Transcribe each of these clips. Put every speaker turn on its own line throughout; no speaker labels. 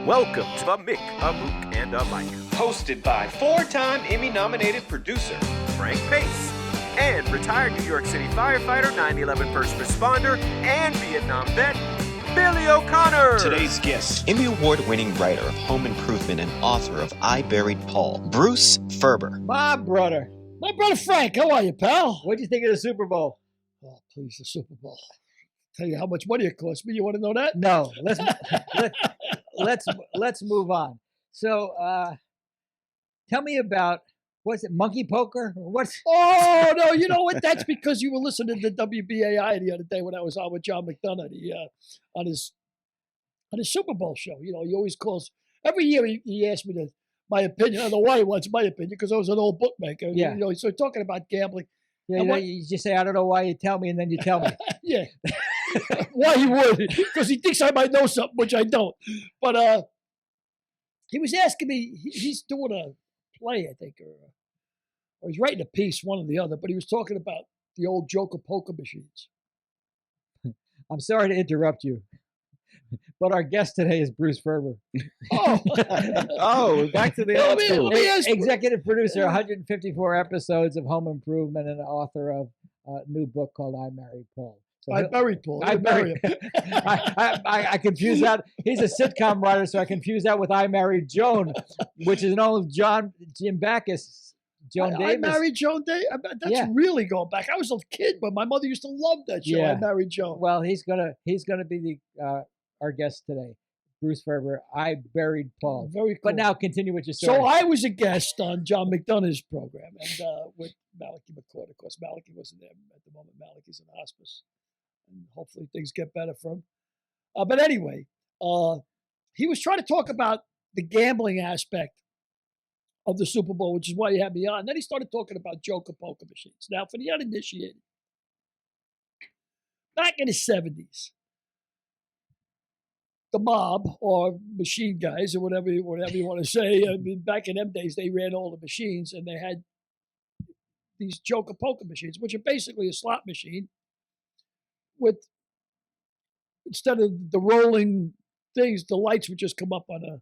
Welcome to the Mick, a Mook, and a Mike.
Hosted by four-time Emmy-nominated producer
Frank Pace and retired New York City firefighter, 9/11 first responder, and Vietnam vet, Billy O'Connor.
Today's guest,
Emmy Award-winning writer of Home Improvement and author of I Buried Paul, Bruce Ferber.
My brother Frank, how are you, pal? What'd you think of the Super Bowl? Oh, please, the Super Bowl. Tell you how much money it cost me. You want to know that? No, let's move on. So, tell me about what's it, monkey poker? What's? Oh no, you know what? That's because you were listening to WBAI the other day when I was on with John McDonough on his Super Bowl show. You know, he always calls every year. He asked me my opinion. I don't know why he wants my opinion because I was an old bookmaker. Yeah. You know, so talking about gambling. Yeah, you just say, I don't know why you tell me, and then you tell me. Yeah. Why he would, because he thinks I might know something, which I don't. But he was asking me, he's doing a play, I think, or he's writing a piece, one or the other, but he was talking about the old Joker poker machines. I'm sorry to interrupt you, but our guest today is Bruce Ferber. Oh, back to the old school. Executive producer, 154 episodes of Home Improvement, and author of a new book called I Married Paul. So I buried Paul. I buried him. I confuse that. He's a sitcom writer, so I confuse that with I Married Joan, which is an old Jim Backus. Joan Davis. I Married Joan Davis. That's really going back. I was a kid, but my mother used to love that show. Yeah. I Married Joan. Well, he's gonna be our guest today, Bruce Ferber. I Buried Paul. Very cool. But now continue with your story. So I was a guest on John McDonough's program, and with Malachi McCord. Of course, Malachi wasn't there at the moment. Malachi's in hospice, and hopefully things get better for him. But anyway, he was trying to talk about the gambling aspect of the Super Bowl, which is why he had me on. Then he started talking about Joker poker machines. Now, for the uninitiated, back in the 70s, the mob or machine guys or whatever you want to say, I mean, back in them days, they ran all the machines, and they had these Joker poker machines, which are basically a slot machine with, instead of the rolling things, the lights would just come up on a,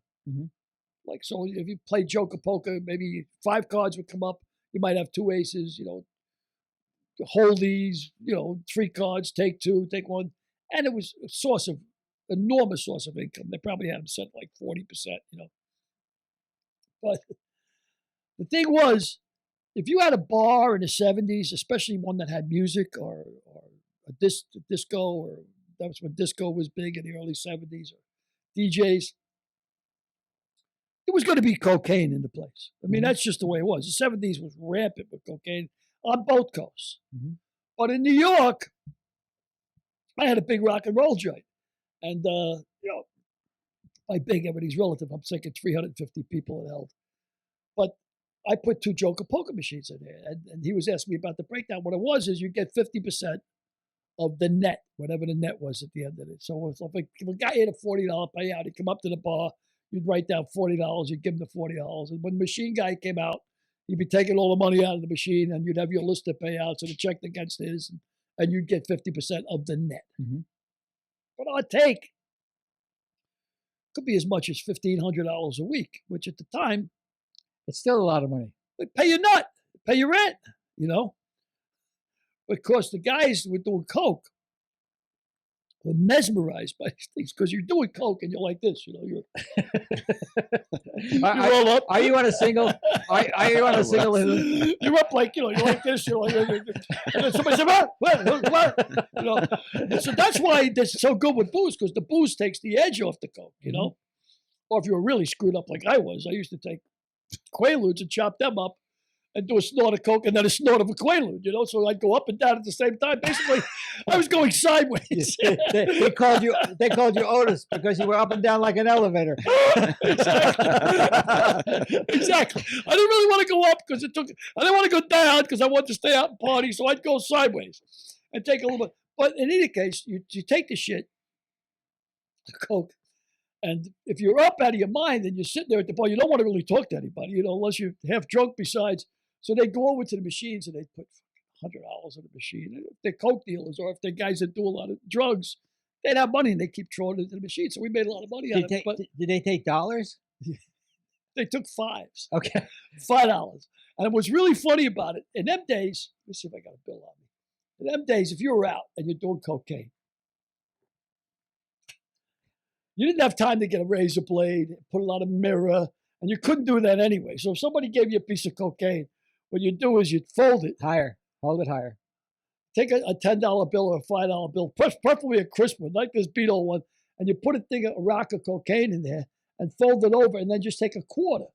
like, so if you play Joker poker, maybe 5 cards would come up. You might have 2 aces, hold these, 3 cards, take 2, take 1. And it was a enormous source of income. They probably had them set like 40%, But the thing was, if you had a bar in the 70s, especially one that had music or a disco, or that was when disco was big in the early 70s, or DJs, it was going to be cocaine in the place. I mean, that's just the way it was. The 70s was rampant with cocaine on both coasts. But in New York, I had a big rock and roll joint. And, by big, everybody's relative. I'm thinking 350 people it held. But I put 2 Joker poker machines in there. And he was asking me about the breakdown. What it was is you get 50% of the net, whatever the net was at the end of it. So if a guy had a $40 payout, he'd come up to the bar, you'd write down $40, you'd give him the $40. And when the machine guy came out, he'd be taking all the money out of the machine, and you'd have your list of payouts and a check against his, and you'd get 50% of the net. But our take could be as much as $1,500 a week, which at the time, it's still a lot of money. They pay your nut, pay your rent, Because the guys who were doing coke were mesmerized by these things, because you're doing coke and you're like this, you're you roll up. Are you on a single? Are you on a single? You're up like, you're like this, you're like, and then somebody said, what? So that's why this is so good with booze, because the booze takes the edge off the coke, Or if you were really screwed up like I was, I used to take Quaaludes and chop them up and do a snort of coke and then a snort of a Quaalude, So I'd go up and down at the same time. Basically, I was going sideways. they called you Otis because you were up and down like an elevator. Exactly. I didn't really want to go up because I didn't want to go down because I wanted to stay out and party. So I'd go sideways and take a little bit. But in any case, you take the shit, the coke. And if you're up out of your mind and you're sitting there at the bar, you don't want to really talk to anybody, unless you're half drunk besides. So they go over to the machines and they put $100 in the machine. And if they're coke dealers or if they're guys that do a lot of drugs, they'd have money and they keep throwing it into the machine. So we made a lot of money on it. But
Did they take dollars?
they took $5s.
Okay.
$5. And what's really funny about it, in them days, let me see if I got a bill on me. In them days, if you were out and you're doing cocaine, you didn't have time to get a razor blade, put it on a mirror, and you couldn't do that anyway. So if somebody gave you a piece of cocaine, what you do is you'd fold it.
Higher. Hold it higher.
Take a $10 bill or a $5 bill, preferably a crisp one, like this Beetle one, and you put a rock of cocaine in there and fold it over, and then just take a quarter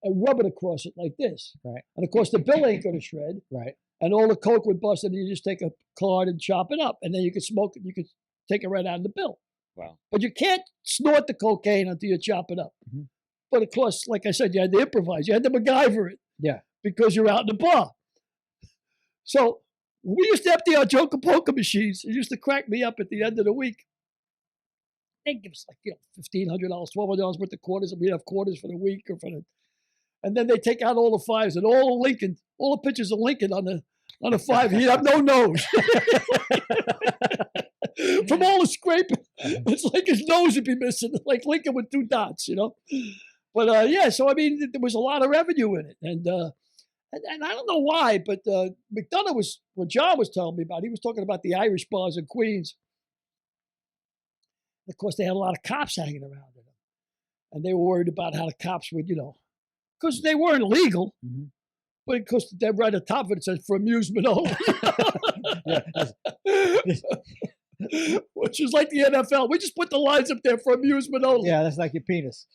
and rub it across it like this.
Right.
And of course, the bill ain't going to shred.
Right.
And all the coke would bust, and you just take a card and chop it up, and then you could smoke it. You could take it right out of the bill.
Wow.
But you can't snort the cocaine until you chop it up.
Mm-hmm.
But of course, like I said, you had to improvise. You had to MacGyver it.
Yeah.
Because you're out in the bar. So we used to empty our Joker poker machines. It used to crack me up at the end of the week. They'd give us like, $1,500, $1,200 worth of quarters, and we'd have quarters for the week or and then they take out all the 5s and all the pictures of Lincoln on the 5. He'd have no nose. From all the scraping, it's like his nose would be missing, like Lincoln with 2 dots, But yeah, so I mean, there was a lot of revenue in it, and I don't know why, but McDonough was, when John was telling me about it, he was talking about the Irish bars in Queens. Of course, they had a lot of cops hanging around in them, and they were worried about how the cops would, because they weren't legal, but of course, they right at the top of it says for amusement only. Which is like the NFL. We just put the lines up there for amusement only.
Yeah, that's like your penis.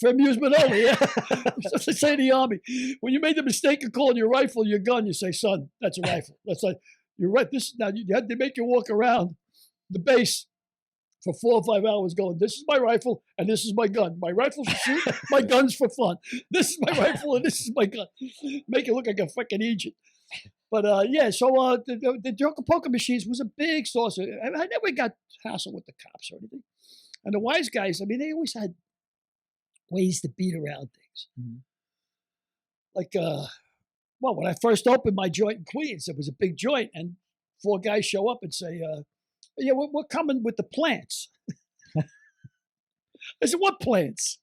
For amusement only, yeah. That's they say in the Army. When you made the mistake of calling your rifle your gun, you say, son, that's a rifle. That's like, you're right. Now you had to make you walk around the base for 4 or 5 hours going, this is my rifle and this is my gun. My rifle's for shoot, my gun's for fun. This is my rifle and this is my gun. Make it look like a fucking agent. But yeah, so the Joker poker machines was a big source. I never got hassled with the cops or anything. And the wise guys, I mean, they always had ways to beat around things. Mm-hmm. Like, when I first opened my joint in Queens, it was a big joint, and 4 guys show up and say, yeah, we're coming with the plants. I said, what plants?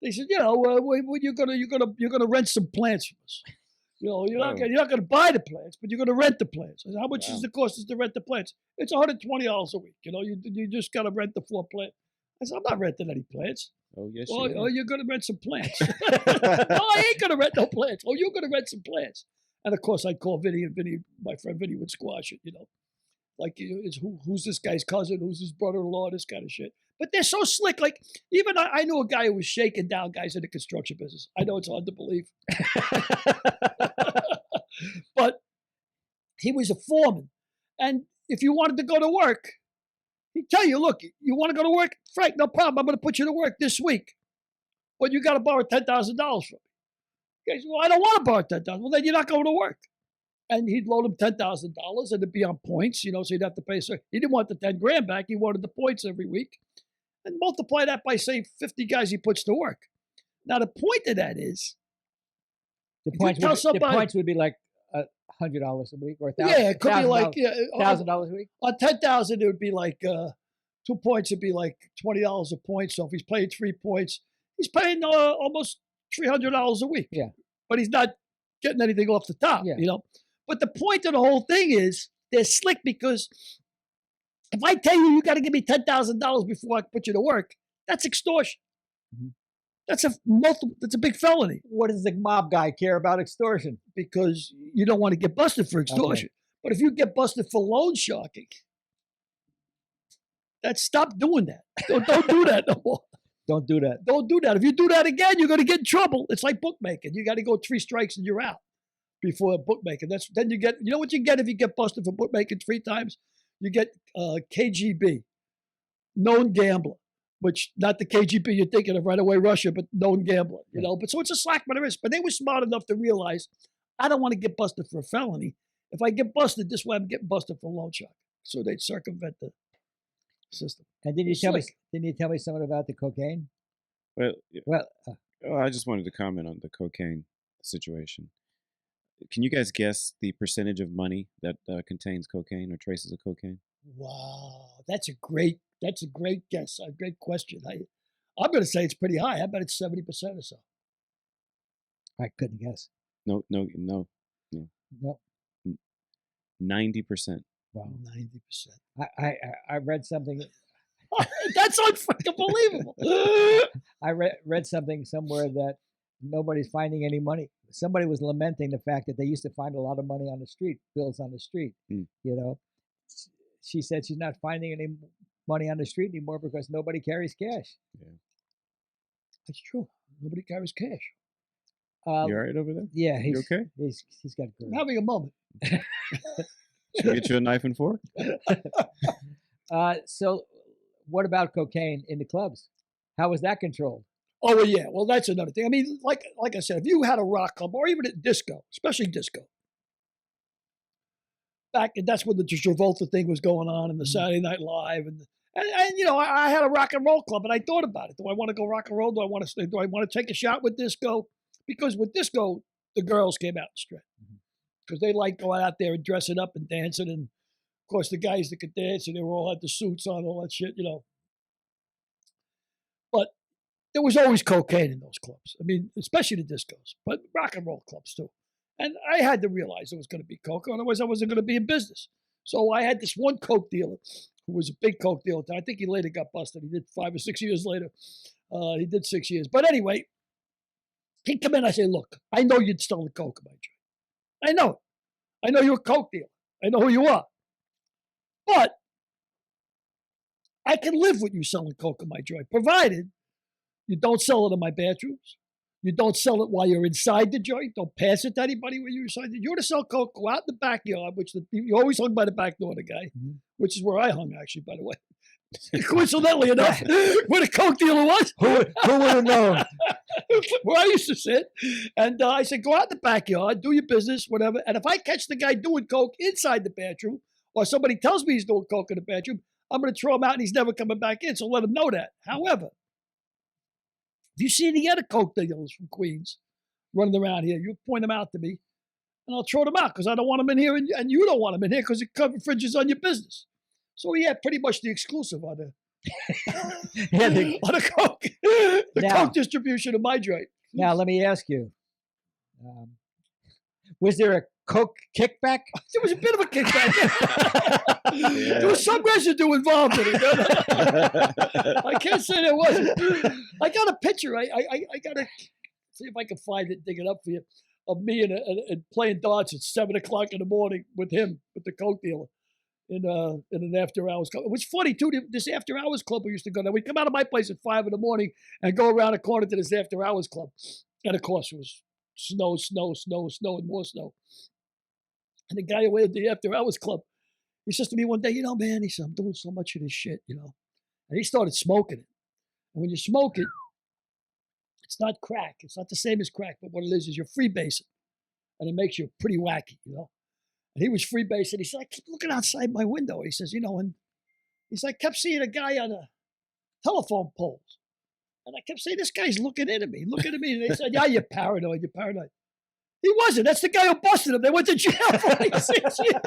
They said, you're gonna rent some plants from us. You're not gonna buy the plants, but you're gonna rent the plants. I said, how much is the cost to rent the plants? It's $120 a week. You just gotta rent the 4 plants. I said, I'm not renting any plants.
Oh, yes,
you're going to rent some plants. No, I ain't going to rent no plants. Oh, you're going to rent some plants. And, of course, I'd call Vinny, and my friend Vinny would squash it, Like, it's who's this guy's cousin? Who's his brother-in-law? This kind of shit. But they're so slick. Like, even I knew a guy who was shaking down guys in the construction business. I know it's hard to believe. But he was a foreman. And if you wanted to go to work, he'd tell you, look, you want to go to work? Frank, no problem. I'm going to put you to work this week. But you got to borrow $10,000 from me. Okay, well, I don't want to borrow $10,000. Well, then you're not going to work. And he'd loan him $10,000 and it'd be on points, so he'd have to pay. So he didn't want the 10 grand back. He wanted the points every week. And multiply that by, say, 50 guys he puts to work. Now, the point of that is,
the points would be like $100 a week or $1,000.
Yeah, it could be like
$1,000 a week.
On 10,000, it would be like 2 points. It'd be like $20 a point. So if he's paying 3 points, he's paying almost $300 a week.
Yeah,
but he's not getting anything off the top.
Yeah.
But the point of the whole thing is they're slick because if I tell you got to give me $10,000 before I put you to work, that's extortion. Mm-hmm. That's a big felony.
What does the mob guy care about extortion?
Because you don't want to get busted for extortion. Okay. But if you get busted for loan sharking, stop doing that. Don't do that no more.
Don't do that.
Don't do that. If you do that again, you're going to get in trouble. It's like bookmaking. You got to go 3 strikes and you're out before bookmaking. Then you get, what you get if you get busted for bookmaking 3 times? You get KGB, known gambler. Which, not the KGB you're thinking of right away, Russia, but known gambler, But so it's a slap by the wrist. But they were smart enough to realize, I don't want to get busted for a felony. If I get busted this way, I'm getting busted for loan shark. So they'd circumvent the system.
And didn't you tell me something about the cocaine?
Well, I just wanted to comment on the cocaine situation. Can you guys guess the percentage of money that contains cocaine or traces of cocaine?
Wow, that's a great guess. A great question. I'm going to say it's pretty high. I bet it's 70% or so.
I couldn't guess.
No.
No.
90%.
Wow.
90%.
I read something.
That's unfucking believable.
I read something somewhere that nobody's finding any money. Somebody was lamenting the fact that they used to find a lot of money on the street, bills on the street.
Mm.
You know, she said she's not finding any money on the street anymore because nobody carries cash.
Yeah.
That's true. Nobody carries cash.
You all right over there?
Yeah,
You okay?
He's got good.
I'm having a moment.
Should we get you a knife and fork?
So, what about cocaine in the clubs? How was that controlled?
Oh, well, yeah. Well, that's another thing. I mean, like I said, if you had a rock club or even a disco, especially disco, that's when the Travolta thing was going on and the Saturday Night Live and you know, I had a rock and roll club and I thought about it. Do I want to go rock and roll? Do I want to take a shot with disco? Because with disco, the girls came out straight because they like going out there and dressing up and dancing. And of course, the guys that could dance and they all had the suits on, all that shit, you know. But there was always cocaine in those clubs. I mean, especially the discos, but rock and roll clubs too. And I had to realize there was going to be coke, otherwise I wasn't going to be in business. So I had this one coke dealer who was a big coke dealer. I think he later got busted. He did 5 or 6 years later. He did 6 years. But anyway, he'd come in. I say, look, I know you'd stolen coke in my joint. I know it. I know you're a coke dealer. I know who you are. But I can live with you selling coke in my joint, provided you don't sell it in my bathrooms. You don't sell it while you're inside the joint. Don't pass it to anybody when you're inside. You want to sell coke, go out in the backyard, which you always hung by the back door, the guy, which is where I hung, actually, by the way. Coincidentally enough, where the coke dealer was.
Who would have known?
Where I used to sit. And I said, go out in the backyard, do your business, whatever. And if I catch the guy doing coke inside the bathroom, or somebody tells me he's doing coke in the bathroom, I'm going to throw him out and he's never coming back in. So let him know that. However, if you see any other coke dealers from Queens running around here, you point them out to me and I'll throw them out because I don't want them in here and you don't want them in here because it infringes on your business. So he had pretty much the exclusive on the, on the coke, coke distribution of my joint.
Now, let me ask you, was there a coke kickback?
There was a bit of a kickback. Yeah. There was some residue involved in it. I can't say there wasn't. I got a picture. I got to see if I can find it, dig it up for you, of me and playing darts at 7 o'clock in the morning with him, with the coke dealer. In an after-hours club. It was funny, too, this after-hours club we used to go to. We'd come out of my place at 5 in the morning and go around the corner to this after-hours club. And, of course, it was snow, and more snow. And the guy who at the after-hours club, he says to me one day, you know, man, he said, I'm doing so much of this shit, you know. And he started smoking it. And when you smoke it, it's not crack. It's not the same as crack, but what it is you're freebasing. And it makes you pretty wacky, you know. And he was freebasing. He said, I keep looking outside my window. He says, you know, and he said, I kept seeing a guy on a telephone poles. And I kept saying, this guy's looking into me. And they said, yeah, you're paranoid. He wasn't. That's the guy who busted him. They went to jail for like 6 years.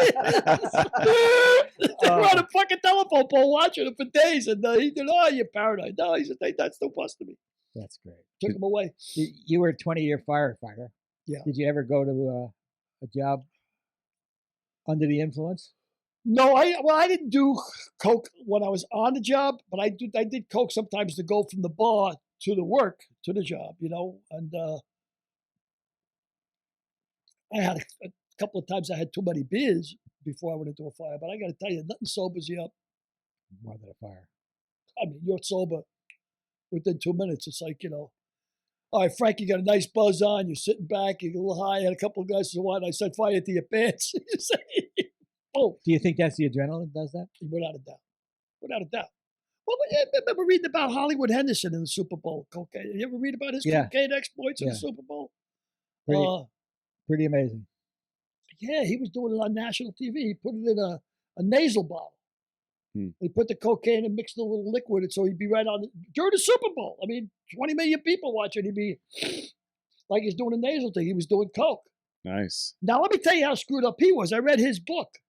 They were on a fucking telephone pole watching him for days. And he said, oh, you're paranoid. No, he said, that's still busting me.
That's great.
Took him away.
You were a 20-year firefighter.
Yeah.
Did you ever go to a job under the influence?
No, I didn't do coke when I was on the job, but I did coke sometimes to go from the bar to the work to the job, you know. And I had a couple of times I had too many beers before I went into a fire. But I got to tell you, nothing sobers you up
more than a fire.
I mean, you're sober within 2 minutes. It's like, you know, all right, Frank, you got a nice buzz on. You're sitting back. You're a little high. Had a couple of glasses of wine. I set fire to your pants. You say, oh.
Do you think that's the adrenaline that does that?
Without a doubt. Without a doubt. Well, I remember reading about Hollywood Henderson in the Super Bowl. Cocaine. You ever read about his cocaine exploits in the Super Bowl?
Pretty amazing.
Yeah, he was doing it on national TV. He put it in a nasal bottle. He put the cocaine and mixed a little liquid, and so he'd be right on during the Super Bowl. I mean, 20 million people watching. He'd be like he's doing a nasal thing. He was doing coke.
Nice.
Now, let me tell you how screwed up he was. I read his book.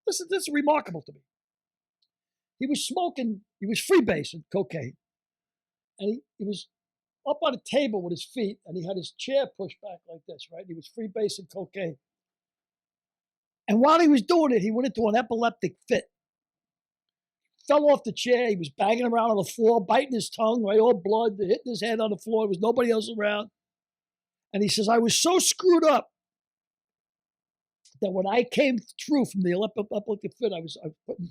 This is remarkable to me. he was smoking, he was freebasing cocaine. And he was up on a table with his feet, and he had his chair pushed back like this, right? He was freebasing cocaine. And while he was doing it, he went into an epileptic fit. Fell off the chair. He was banging around on the floor, biting his tongue, right? All blood, hitting his head on the floor. There was nobody else around. And he says, I was so screwed up that when I came through from the epileptic fit, I was putting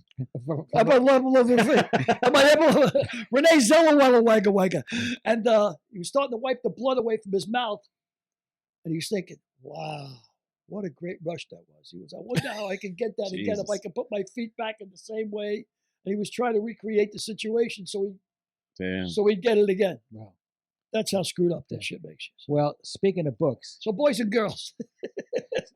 Renee Zellweger. And he was starting to wipe the blood away from his mouth. And he was thinking, wow, what a great rush that was. He was, I wonder how I can get that again if I can put my feet back in the same way. And he was trying to recreate the situation so he'd get it again. Wow. That's how screwed up that shit makes you.
Well, speaking of books.
So boys and girls.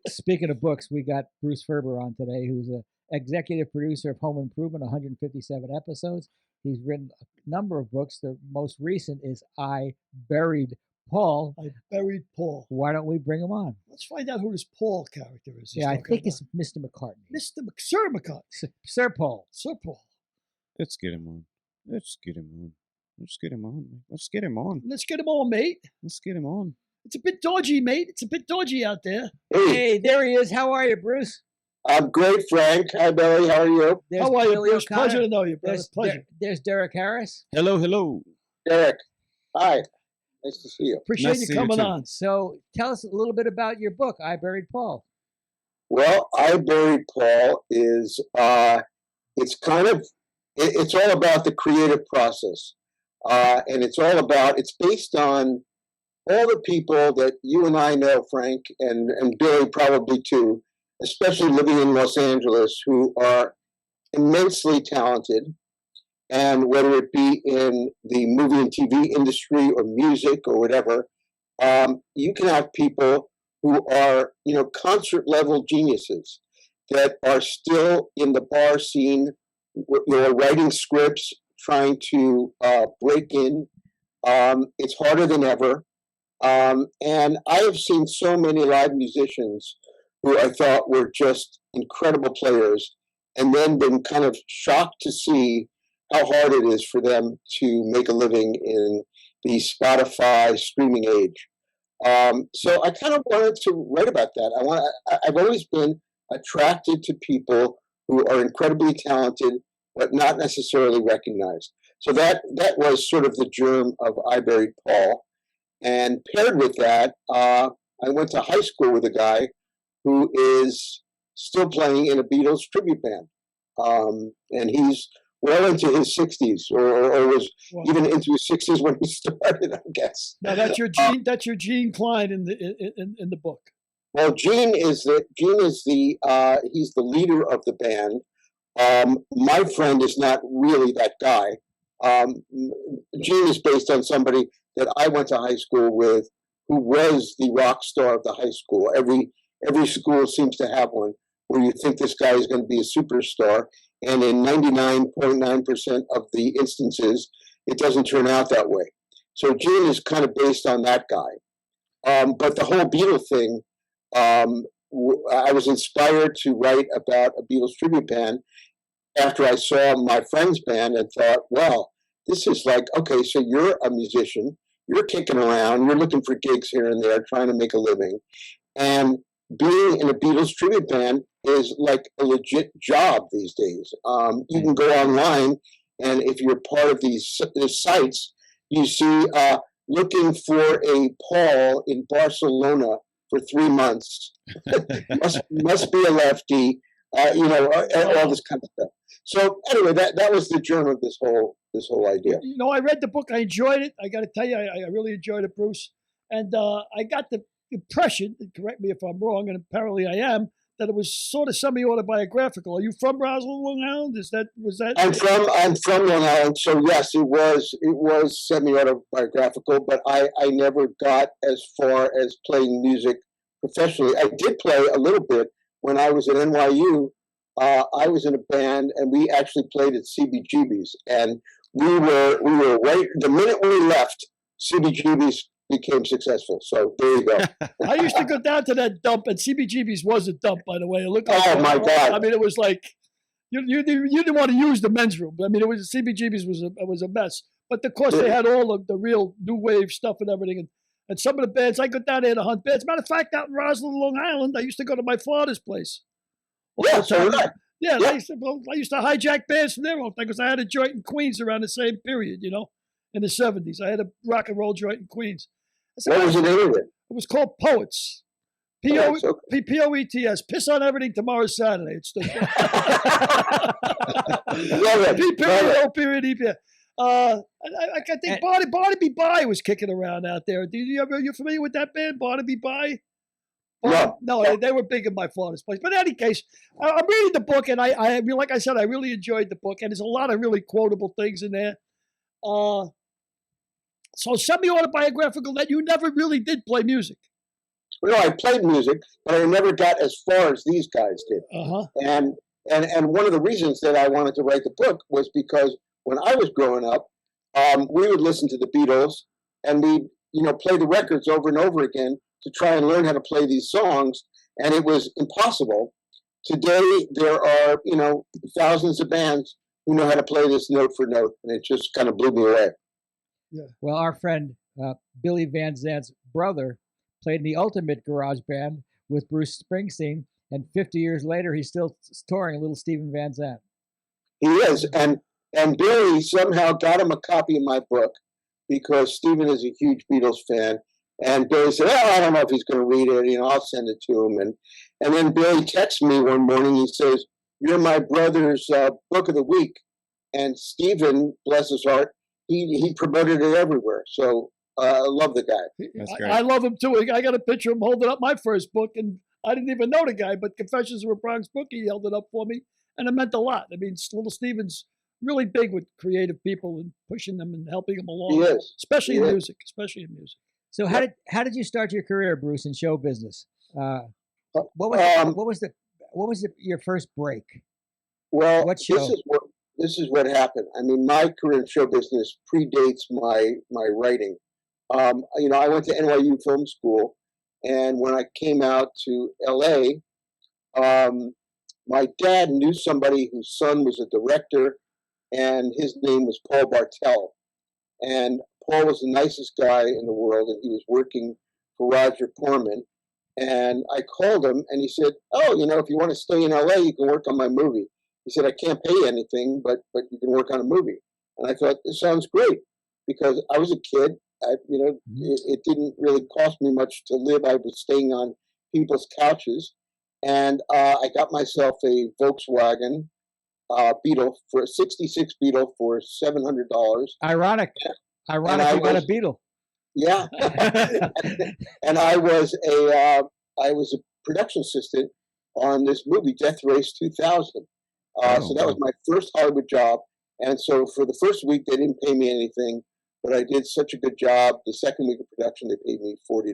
Speaking of books, we got Bruce Ferber on today, who's an executive producer of Home Improvement, 157 episodes. He's written a number of books. The most recent is I Buried Paul.
I Buried Paul.
Why don't we bring him on?
Let's find out who this Paul character is.
Yeah, I think it's Mr. McCartney.
Sir McCartney.
Sir Paul.
Sir Paul.
Let's get him on. Let's get him on. Let's get him on. Let's get him on.
Let's get him on, mate.
Let's get him on.
It's a bit dodgy, mate. It's a bit dodgy out there.
Hey, there he is. How are you, Bruce?
I'm great, Frank. Hi, Barry. How are you?
There's
How are you,
Billy
Bruce?
O'Connor.
Pleasure to know you, brother. Pleasure.
There's Derek Harris.
Hello, hello.
Derek. Hi. Nice to see you.
Appreciate
Nice to
you
see you
coming
too.
on.
So tell us a little bit about your book, I Buried Paul.
Well, I Buried Paul is, it's kind of, it's all about the creative process. And it's based on all the people that you and I know, Frank, and Billy probably too, especially living in Los Angeles, who are immensely talented. And whether it be in the movie and TV industry or music or whatever, you can have people who are, concert level geniuses that are still in the bar scene, writing scripts, trying to break in. It's harder than ever. And I have seen so many live musicians who I thought were just incredible players, and then been kind of shocked to see how hard it is for them to make a living in the Spotify streaming age. So I kind of wanted to write about that. I've always been attracted to people who are incredibly talented, but not necessarily recognized. So that was sort of the germ of I Buried Paul. And paired with that, I went to high school with a guy who is still playing in a Beatles tribute band. And he's well into his 60s, or was even into his 60s when he started, I guess.
Now that's your Gene Klein in the book.
Well, Gene is the he's the leader of the band. My friend is not really that guy. Gene is based on somebody that I went to high school with, who was the rock star of the high school. Every school seems to have one where you think this guy is going to be a superstar, and in 99.9% of the instances, it doesn't turn out that way. So Gene is kind of based on that guy. But the whole Beatles thing, I was inspired to write about a Beatles tribute band after I saw my friend's band and thought, well, this is like, okay, so you're a musician, you're kicking around, you're looking for gigs here and there, trying to make a living. And being in a Beatles tribute band is like a legit job these days. You can go online, and if you're part of these sites, you see looking for a Paul in Barcelona for 3 months. must be a lefty, all this kind of stuff. So anyway, that was the germ of this whole idea.
I read the book. I enjoyed it. I got to tell you, I really enjoyed it, Bruce. And I got the impression, and correct me if I'm wrong, and apparently I am, that it was sort of semi-autobiographical. Are you from Roswell, Long Island? Was that?
I'm from Long Island, so yes, it was semi-autobiographical, but I never got as far as playing music professionally. I did play a little bit when I was at NYU. I was in a band, and we actually played at CBGB's, and we were right the minute we left, CBGB's became successful. So there you go.
I used to go down to that dump, and CBGB's was a dump, by the way. It looked like,
oh my God!
I mean, it was like you didn't want to use the men's room. I mean, it was CBGB's was a mess. But of course, they had all of the real new wave stuff and everything. And some of the bands, I go down there to hunt bands. Matter of fact, out in Roslyn, Long Island, I used to go to my father's place.
Yeah, so did I.
Yeah, I used to hijack bands from there all the time because I had a joint in Queens around the same period, you know, in the 70s. I had a rock and roll joint in Queens.
What was the name of it?
It was called Poets. Poets. Piss on everything, tomorrow's Saturday. It's the P-period, E-period. I think Barnaby Bye was kicking around out there. Are you familiar with that band, Barnaby Bye? No, they were big in my father's place. But in any case, I'm reading the book, and I mean, like I said, I really enjoyed the book, and there's a lot of really quotable things in there. So semi-autobiographical that you never really did play music.
No, I played music, but I never got as far as these guys did. And one of the reasons that I wanted to write the book was because when I was growing up, we would listen to the Beatles, and we'd play the records over and over again to try and learn how to play these songs, and it was impossible. Today, there are, thousands of bands who know how to play this note for note, and it just kind of blew me away.
Yeah. Well, our friend Billy Van Zant's brother played in the ultimate garage band with Bruce Springsteen, and 50 years later, he's still touring Little Steven Van Zant.
He is, and Billy somehow got him a copy of my book because Steven is a huge Beatles fan. And Billy said, I don't know if he's going to read it. I'll send it to him. And then Billy texts me one morning. He says, you're my brother's book of the week. And Steven, bless his heart, he promoted it everywhere. So I love the guy.
That's great.
I love him too. I got a picture of him holding up my first book, and I didn't even know the guy, but Confessions of a Bronx Bookie, he held it up for me, and it meant a lot. I mean, Little Steven's really big with creative people and pushing them and helping them along.
He is.
Especially in music.
So how did you start your career, Bruce, in show business? What was your first break?
Well,
what show?
This is what happened. I mean, my career in show business predates my writing. I went to NYU Film School, and when I came out to LA, my dad knew somebody whose son was a director, and his name was Paul Bartel. And Paul was the nicest guy in the world, and he was working for Roger Corman. And I called him, and he said, if you want to stay in LA, you can work on my movie. He said, I can't pay you anything, but you can work on a movie. And I thought, this sounds great, because I was a kid. It didn't really cost me much to live. I was staying on people's couches. And I got myself a Volkswagen Beetle, for a 66 Beetle for $700.
Ironic. You got a Beetle.
Yeah. And I was a production assistant on this movie, Death Race 2000. So that was my first Hollywood job. And so for the first week, they didn't pay me anything, but I did such a good job. The second week of production, they paid me $40.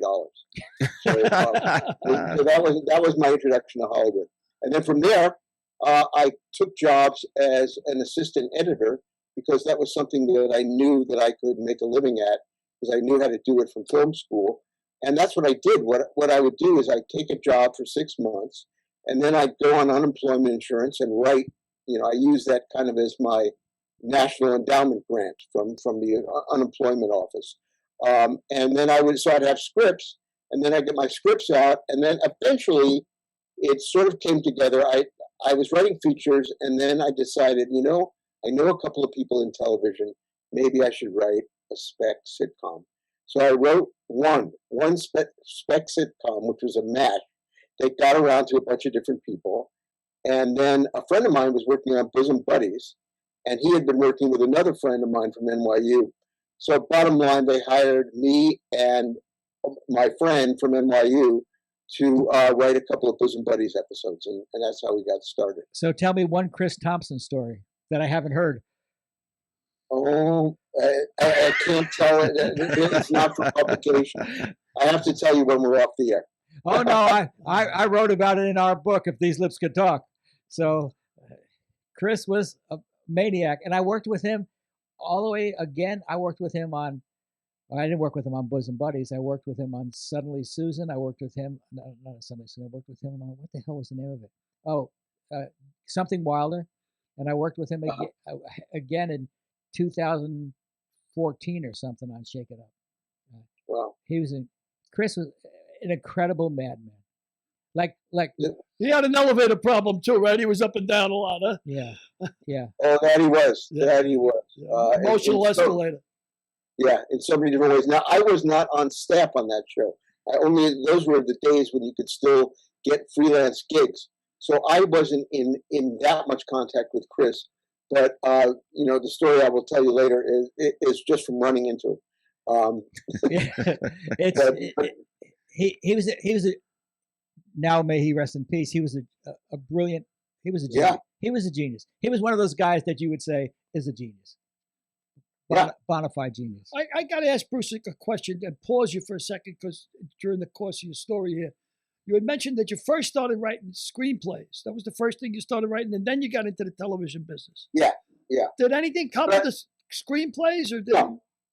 So that was my introduction to Hollywood. And then from there, I took jobs as an assistant editor because that was something that I knew that I could make a living at because I knew how to do it from film school. And that's what I did. What I would do is I'd take a job for 6 months, and then I'd go on unemployment insurance and write. I use that kind of as my national endowment grant from the unemployment office. And then I'd have scripts, and then I'd get my scripts out, and then eventually it sort of came together. I was writing features, and then I decided, I know a couple of people in television. Maybe I should write a spec sitcom. So I wrote one spec sitcom, which was a mash. They got around to a bunch of different people. And then a friend of mine was working on Bosom Buddies, and he had been working with another friend of mine from NYU. So bottom line, they hired me and my friend from NYU to write a couple of Bosom Buddies episodes, and that's how we got started.
So tell me one Chris Thompson story that I haven't heard.
Oh, I can't tell it. It's not for publication. I have to tell you when we're off the air.
Oh, no, I wrote about it in our book, If These Lips Could Talk. So Chris was a maniac, and I worked with him all the way, again, I worked with him on, I didn't work with him on Bosom Buddies. I worked with him on Suddenly Susan. I worked with him, not Suddenly Susan, I worked with him on, what the hell was the name of it? Oh, Something Wilder. and I worked with him again in 2014 or something on Shake It Up.
Wow.
Chris was an incredible madman. Like
he had an elevator problem too, right? He was up and down a lot, huh?
Yeah.
Oh, that he was.
Yeah.
That he was.
Yeah. Emotional escalator.
Yeah, in so many different ways. Now, I was not on staff on that show. Those were the days when you could still get freelance gigs. So I wasn't in that much contact with Chris. But the story I will tell you later is just from running into him.
He was a now may he rest in peace. He was a brilliant. He was a genius.
Yeah.
He was a genius. He was one of those guys that you would say is a genius. Bona fide genius.
I got to ask Bruce a question and pause you for a second, because during the course of your story here, you had mentioned that you first started writing screenplays. That was the first thing you started writing, and then you got into the television business.
Yeah.
Did anything come of the screenplays, or did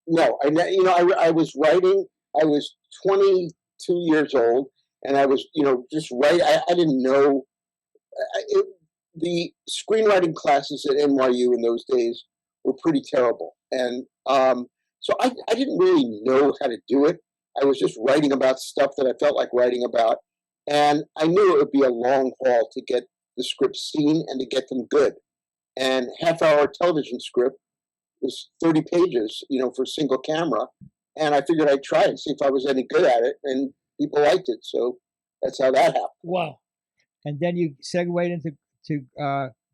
No. I was writing. I was 22 years old, and I was, just writing. I didn't know. The screenwriting classes at NYU in those days were pretty terrible. And so I didn't really know how to do it. I was just writing about stuff that I felt like writing about. And I knew it would be a long haul to get the scripts seen and to get them good. And half-hour television script was 30 pages, for single camera. And I figured I'd try and see if I was any good at it. And people liked it. So that's how that happened.
Wow.
And then you segued into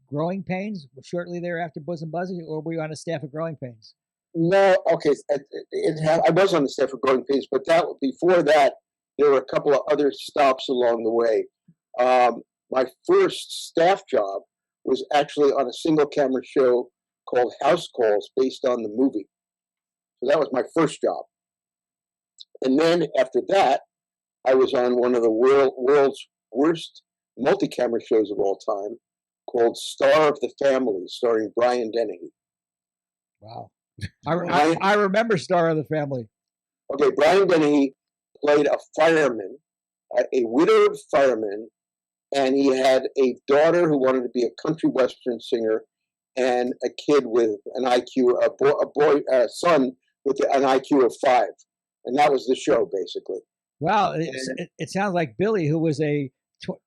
Growing Pains shortly thereafter Bosom Buddies, or were you on a staff of Growing Pains?
No, okay. I was on the staff of Growing Pains, but before that, there were a couple of other stops along the way. My first staff job was actually on a single camera show called House Calls, based on the movie. So that was my first job. And then after that, I was on one of the world's worst multi-camera shows of all time, called Star of the Family, starring Brian Dennehy.
Wow. I remember Star of the Family.
Okay, Brian Dennehy played a fireman, a widowed fireman, and he had a daughter who wanted to be a country western singer, and a kid with an IQ, a son with an IQ of 5. And that was the show, basically.
Wow. It sounds like Billy, who was a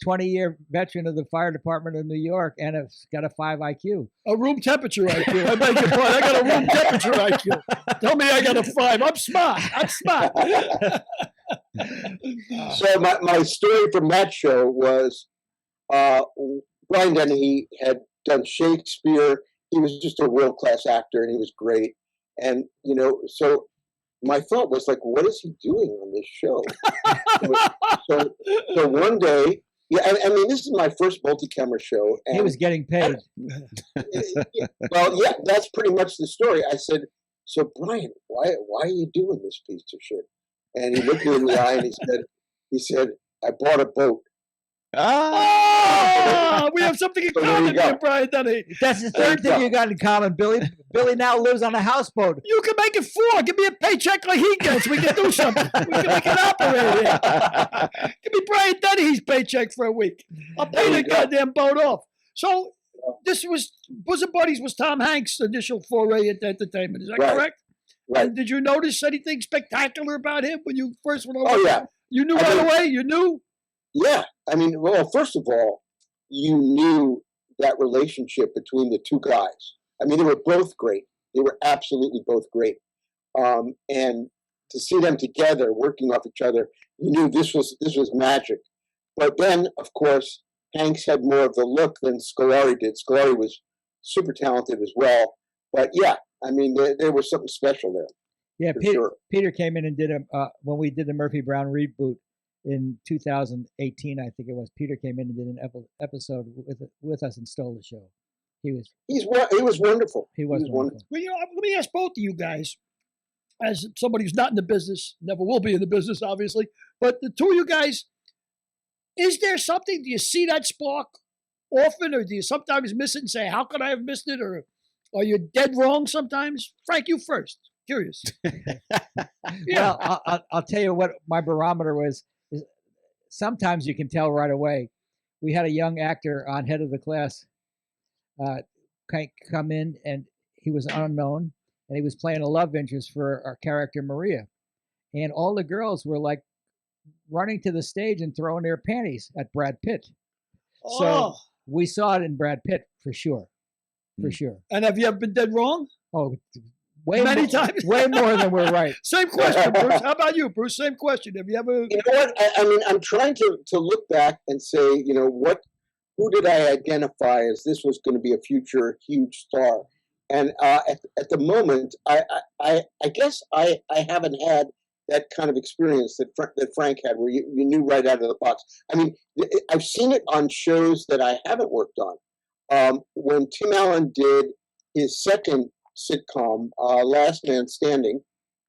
20-year veteran of the fire department of New York and has got a 5 IQ.
A room temperature IQ. I beg your pardon. I got a room temperature IQ. Tell me I got a 5. I'm smart.
So my story from that show was Brian Dennehy had done Shakespeare. He was just a world-class actor, and he was great. And, so my thought was like, what is he doing on this show? so one day, this is my first multi-camera show. And
he was getting paid.
Well, yeah, that's pretty much the story. I said, so Brian, why are you doing this piece of shit? And he looked me in the eye and he said, I bought a boat.
We have something in common here, Brian Dennehy.
That's the third thing you got in common, Billy. Billy now lives on a houseboat.
You can make it 4. Give me a paycheck like he gets. We can do something. We can operate here. Give me Brian Dennehy's paycheck for a week. I'll pay the goddamn boat off. So this was Bosom Buddies was Tom Hanks' initial foray into entertainment. Is that correct?
Right.
And did you notice anything spectacular about him when you first went over?
Oh, yeah.
You knew right away? You knew?
Yeah. Well, first of all, you knew that relationship between the two guys. They were both great. They were absolutely both great. And to see them together, working off each other, you knew this was magic. But then, of course, Hanks had more of the look than Scolari did. Scolari was super talented as well. But yeah, there was something special there.
Yeah, Peter came in and did when we did the Murphy Brown reboot in 2018, I think it was. Peter came in and did an episode with us and stole the show. He was
wonderful.
He was wonderful.
Well, let me ask both of you guys, as somebody who's not in the business, never will be in the business, obviously, but the two of you guys, is there something? Do you see that spark often, or do you sometimes miss it and say, how could I have missed it? Or are you dead wrong sometimes? Frank, you first. Curious.
Yeah. Well, I'll tell you what my barometer was. Sometimes you can tell right away. We had a young actor on Head of the Class, come in, and he was unknown, and he was playing a love interest for our character Maria, and all the girls were like running to the stage and throwing their panties at Brad Pitt. So we saw it in Brad Pitt for sure, for sure.
And have you ever been dead wrong?
Oh,
Many times.
Way more than we're right.
Same question, Bruce. How about you, Bruce? Same question. Have you ever?
You know what? I mean, I'm trying to look back and say, you know, who did I identify as this was going to be a future huge star? And at the moment, I guess I haven't had that kind of experience that Frank had, where you knew right out of the box. I mean, I've seen it on shows that I haven't worked on. When Tim Allen did his second sitcom, Last Man Standing,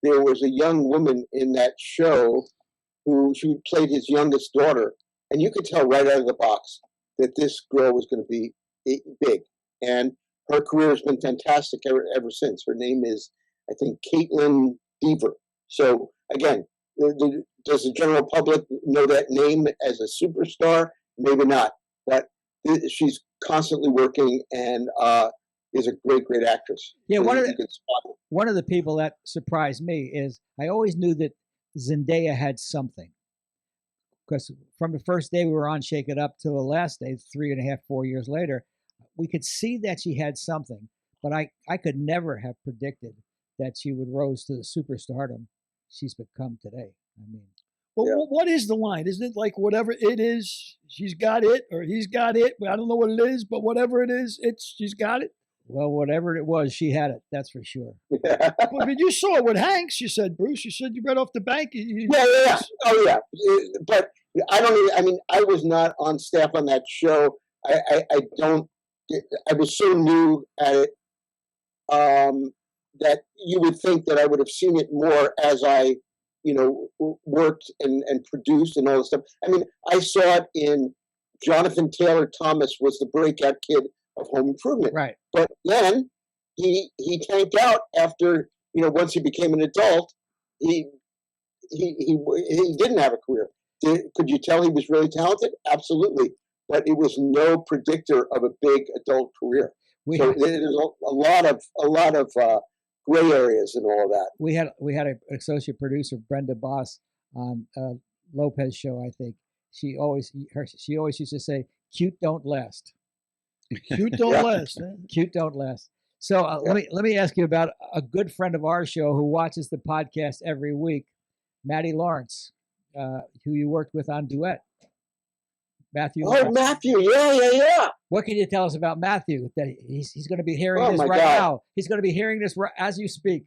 there was a young woman in that show who she played his youngest daughter, and you could tell right out of the box that this girl was going to be big, and her career has been fantastic ever since. Her name is, I think, Caitlin Deaver. So again, does the general public know that name as a superstar? Maybe not, but she's constantly working and is a great actress.
Yeah, one of the people that surprised me is I always knew that Zendaya had something, because from the first day we were on Shake It Up till the last day, 3.5, 4 years later, we could see that she had something, but I could never have predicted that she would rose to the superstardom she's become today. I mean,
well, what is the line? Isn't it like whatever it is, she's got it, or he's got it? I don't know what it is, but whatever it is, she's got it.
Well, whatever it was, she had it. That's for sure.
But you saw it with Hanks. You said, Bruce. You said you read off the bank.
Yeah. Oh, yeah. But I don't even. I mean, I was not on staff on that show. I don't. I was so new at it that you would think that I would have seen it more as I, worked and produced and all this stuff. I mean, I saw it in Jonathan Taylor Thomas was the breakout kid of Home Improvement.
Right.
But then he tanked out after, once he became an adult, he didn't have a career. Could you tell he was really talented? Absolutely. But it was no predictor of a big adult career. So there's a lot of gray areas and all of that.
We had an associate producer, Brenda Boss, on Lopez show, I think. She always used to say, "Cute don't last."
Cute don't last.
Cute don't last. So let me ask you about a good friend of our show who watches the podcast every week, Matty Lawrence, who you worked with on Duet. Matthew.
Oh, Matthew. Yeah.
What can you tell us about Matthew? That he's going to be hearing this right now. He's going to be hearing this as you speak.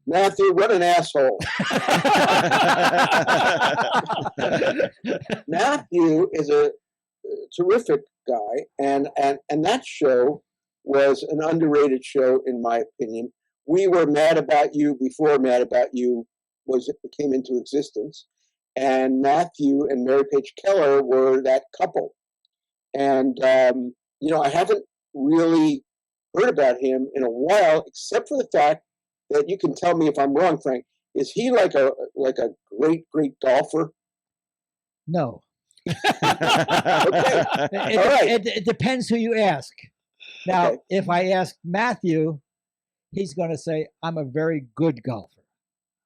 Matthew, what an asshole. Matthew is a terrific guy, and that show was an underrated show, in my opinion. We were Mad About You before Mad About You came into existence. And Matthew and Mary Page Keller were that couple. And, I haven't really heard about him in a while, except for the fact that you can tell me if I'm wrong, Frank. Is he like a great golfer?
No.
Okay.
It depends who you ask. Now, if I ask Matthew, he's going to say, I'm a very good golfer.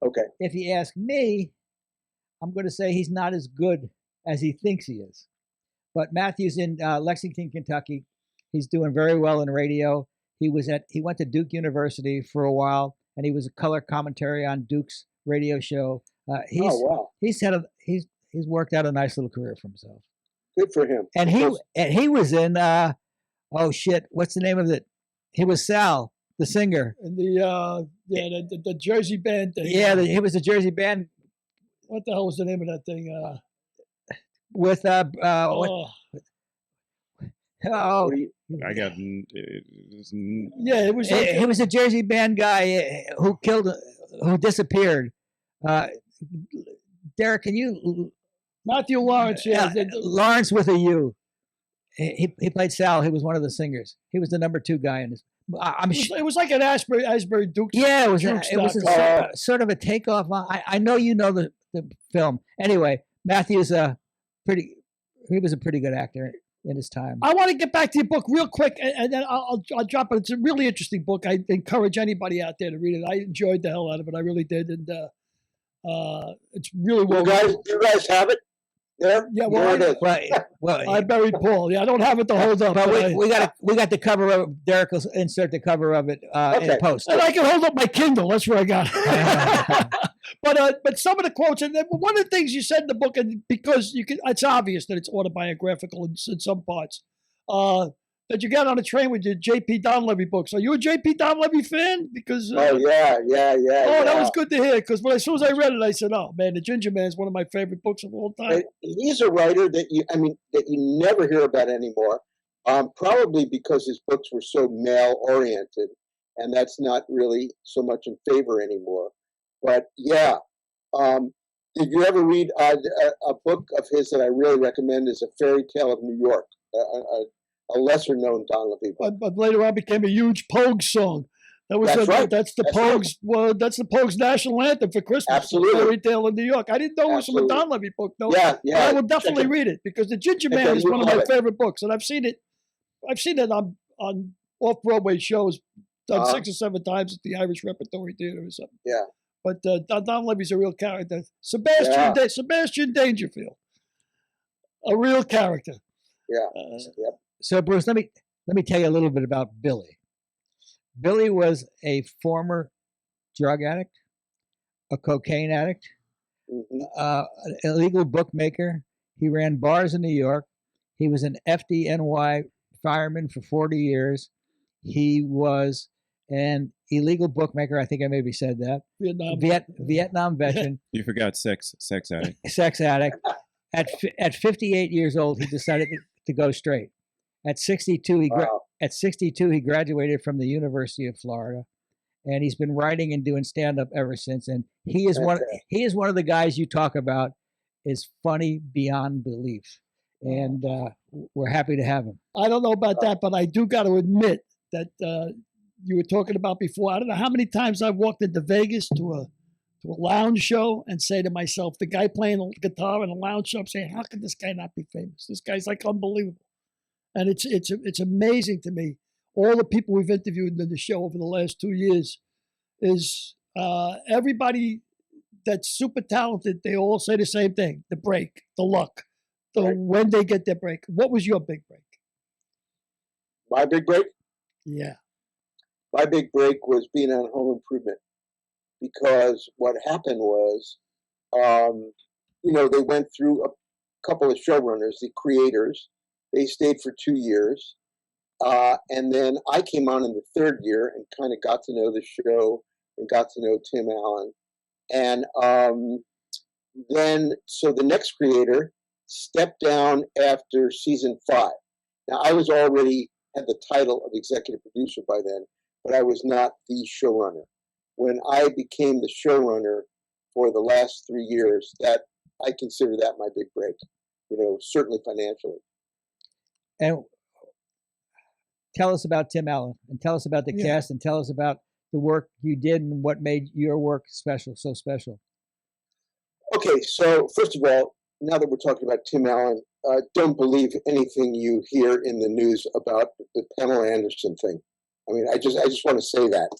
Okay.
If he asks me, I'm going to say he's not as good as he thinks he is. But Matthew's in Lexington, Kentucky. He's doing very well in radio. He went to Duke University for a while, and he was a color commentary on Duke's radio show.
Wow.
He's worked out a nice little career for himself.
Good for him.
And he was in what's the name of it? He was Sal, the singer.
And the Jersey band thing.
Yeah, he was the Jersey band.
What the hell was the name of that thing?
With
I got.
Yeah, it was.
He was a Jersey band guy who disappeared. Derek, can you?
Matthew Lawrence. Yeah,
Lawrence with a U. He played Sal. He was one of the singers. He was the number 2 guy in this.
It was like an Asbury Duke.
Yeah, it was sort of a takeoff. I know you know the film. Anyway, Matthew's he was a pretty good actor. in his time.
I want to get back to your book real quick, and then I'll drop it. It's a really interesting book. I encourage anybody out there to read it. I enjoyed the hell out of it. I really did, and it's really well.
You guys have it there?
Yeah, well, I buried Paul. Yeah, I don't have it to hold up.
But we got the cover of it. Derek will insert the cover of it in post.
And I can hold up my Kindle. That's where I got it. But some of the quotes, and one of the things you said in the book, and because it's obvious that it's autobiographical in some parts, that you got on a train with your J.P. Donlevy books. Are you a J.P. Donlevy fan? Because
yeah.
That was good to hear. Because as soon as I read it, I said, "Oh man, The Ginger Man is one of my favorite books of all time."
He's a writer that you never hear about anymore. Probably because his books were so male oriented, and that's not really so much in favor anymore. But yeah, did you ever read a book of his that I really recommend? Is A Fairy Tale of New York, a lesser known Donlevy book.
But later on became a huge Pogues song. That's right. That's the Pogues. Right. Well, that's the Pogues national anthem for Christmas.
Absolutely.
Fairy Tale of New York. I didn't know it was from a Donlevy book. No.
Yeah.
But I will definitely read it because The Ginger Man is one of my favorite books, and I've seen it. I've seen it on off Broadway shows, done 6 or 7 times at the Irish Repertory Theater or something.
Yeah.
But Donlevy's a real character. Sebastian Dangerfield, a real character.
Yeah.
So Bruce, let me tell you a little bit about Billy. Billy was a former drug addict, a cocaine addict, an illegal bookmaker. He ran bars in New York. He was an FDNY fireman for 40 years. He was an illegal bookmaker. I think I maybe said that. Vietnam veteran.
You forgot sex addict.
Sex addict. At 58 years old, he decided to go straight. At 62, he graduated from the University of Florida, and he's been writing and doing stand-up ever since. And he is one of the guys you talk about is funny beyond belief, and we're happy to have him.
I don't know about that, but I do got to admit that you were talking about before. I don't know how many times I've walked into Vegas to a lounge show and say to myself, the guy playing the guitar in a lounge show, I'm saying, how could this guy not be famous? This guy's like unbelievable. And it's amazing to me. All the people we've interviewed in the show over the last 2 years is everybody that's super talented. They all say the same thing: the break, the luck, when they get their break. What was your big break?
My big break?
Yeah.
My big break was being on Home Improvement, because what happened was, they went through a couple of showrunners, the creators. They stayed for 2 years. And then I came on in the 3rd year and kind of got to know the show and got to know Tim Allen. And so the next creator stepped down after season 5. Now, I was already had the title of executive producer by then, but I was not the showrunner. When I became the showrunner for the last 3 years, that I consider that my big break, certainly financially.
And tell us about Tim Allen, and tell us about the cast, and tell us about the work you did and what made your work so special. Okay,
so first of all, now that we're talking about Tim Allen, don't believe anything you hear in the news about the Pamela Anderson thing. I mean, I just want to say that.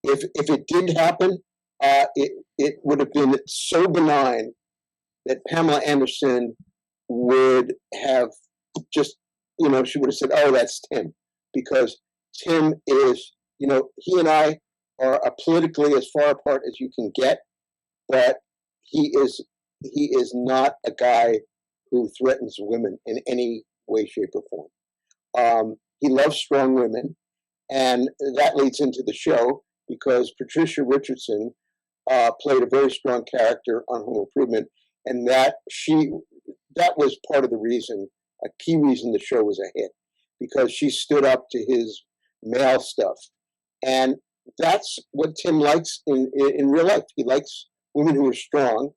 If it did happen, it would have been so benign that Pamela Anderson would have just, she would have said, "Oh, that's Tim," because Tim is, he and I are politically as far apart as you can get, but he is not a guy who threatens women in any way, shape, or form. He loves strong women, and that leads into the show, because Patricia Richardson played a very strong character on Home Improvement, and that was part of the reason, a key reason the show was a hit, because she stood up to his male stuff. And that's what Tim likes in real life. He likes women who are strong,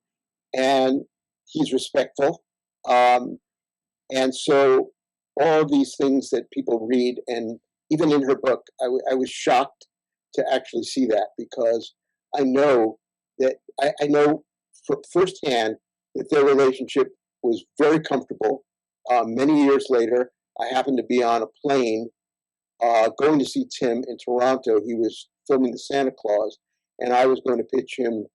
and he's respectful. And so all of these things that people read, and even in her book, I was shocked to actually see that, because I know that I know firsthand that their relationship was very comfortable, many years later, I happened to be on a plane going to see Tim in Toronto. He was filming the Santa Claus, and I was going to pitch him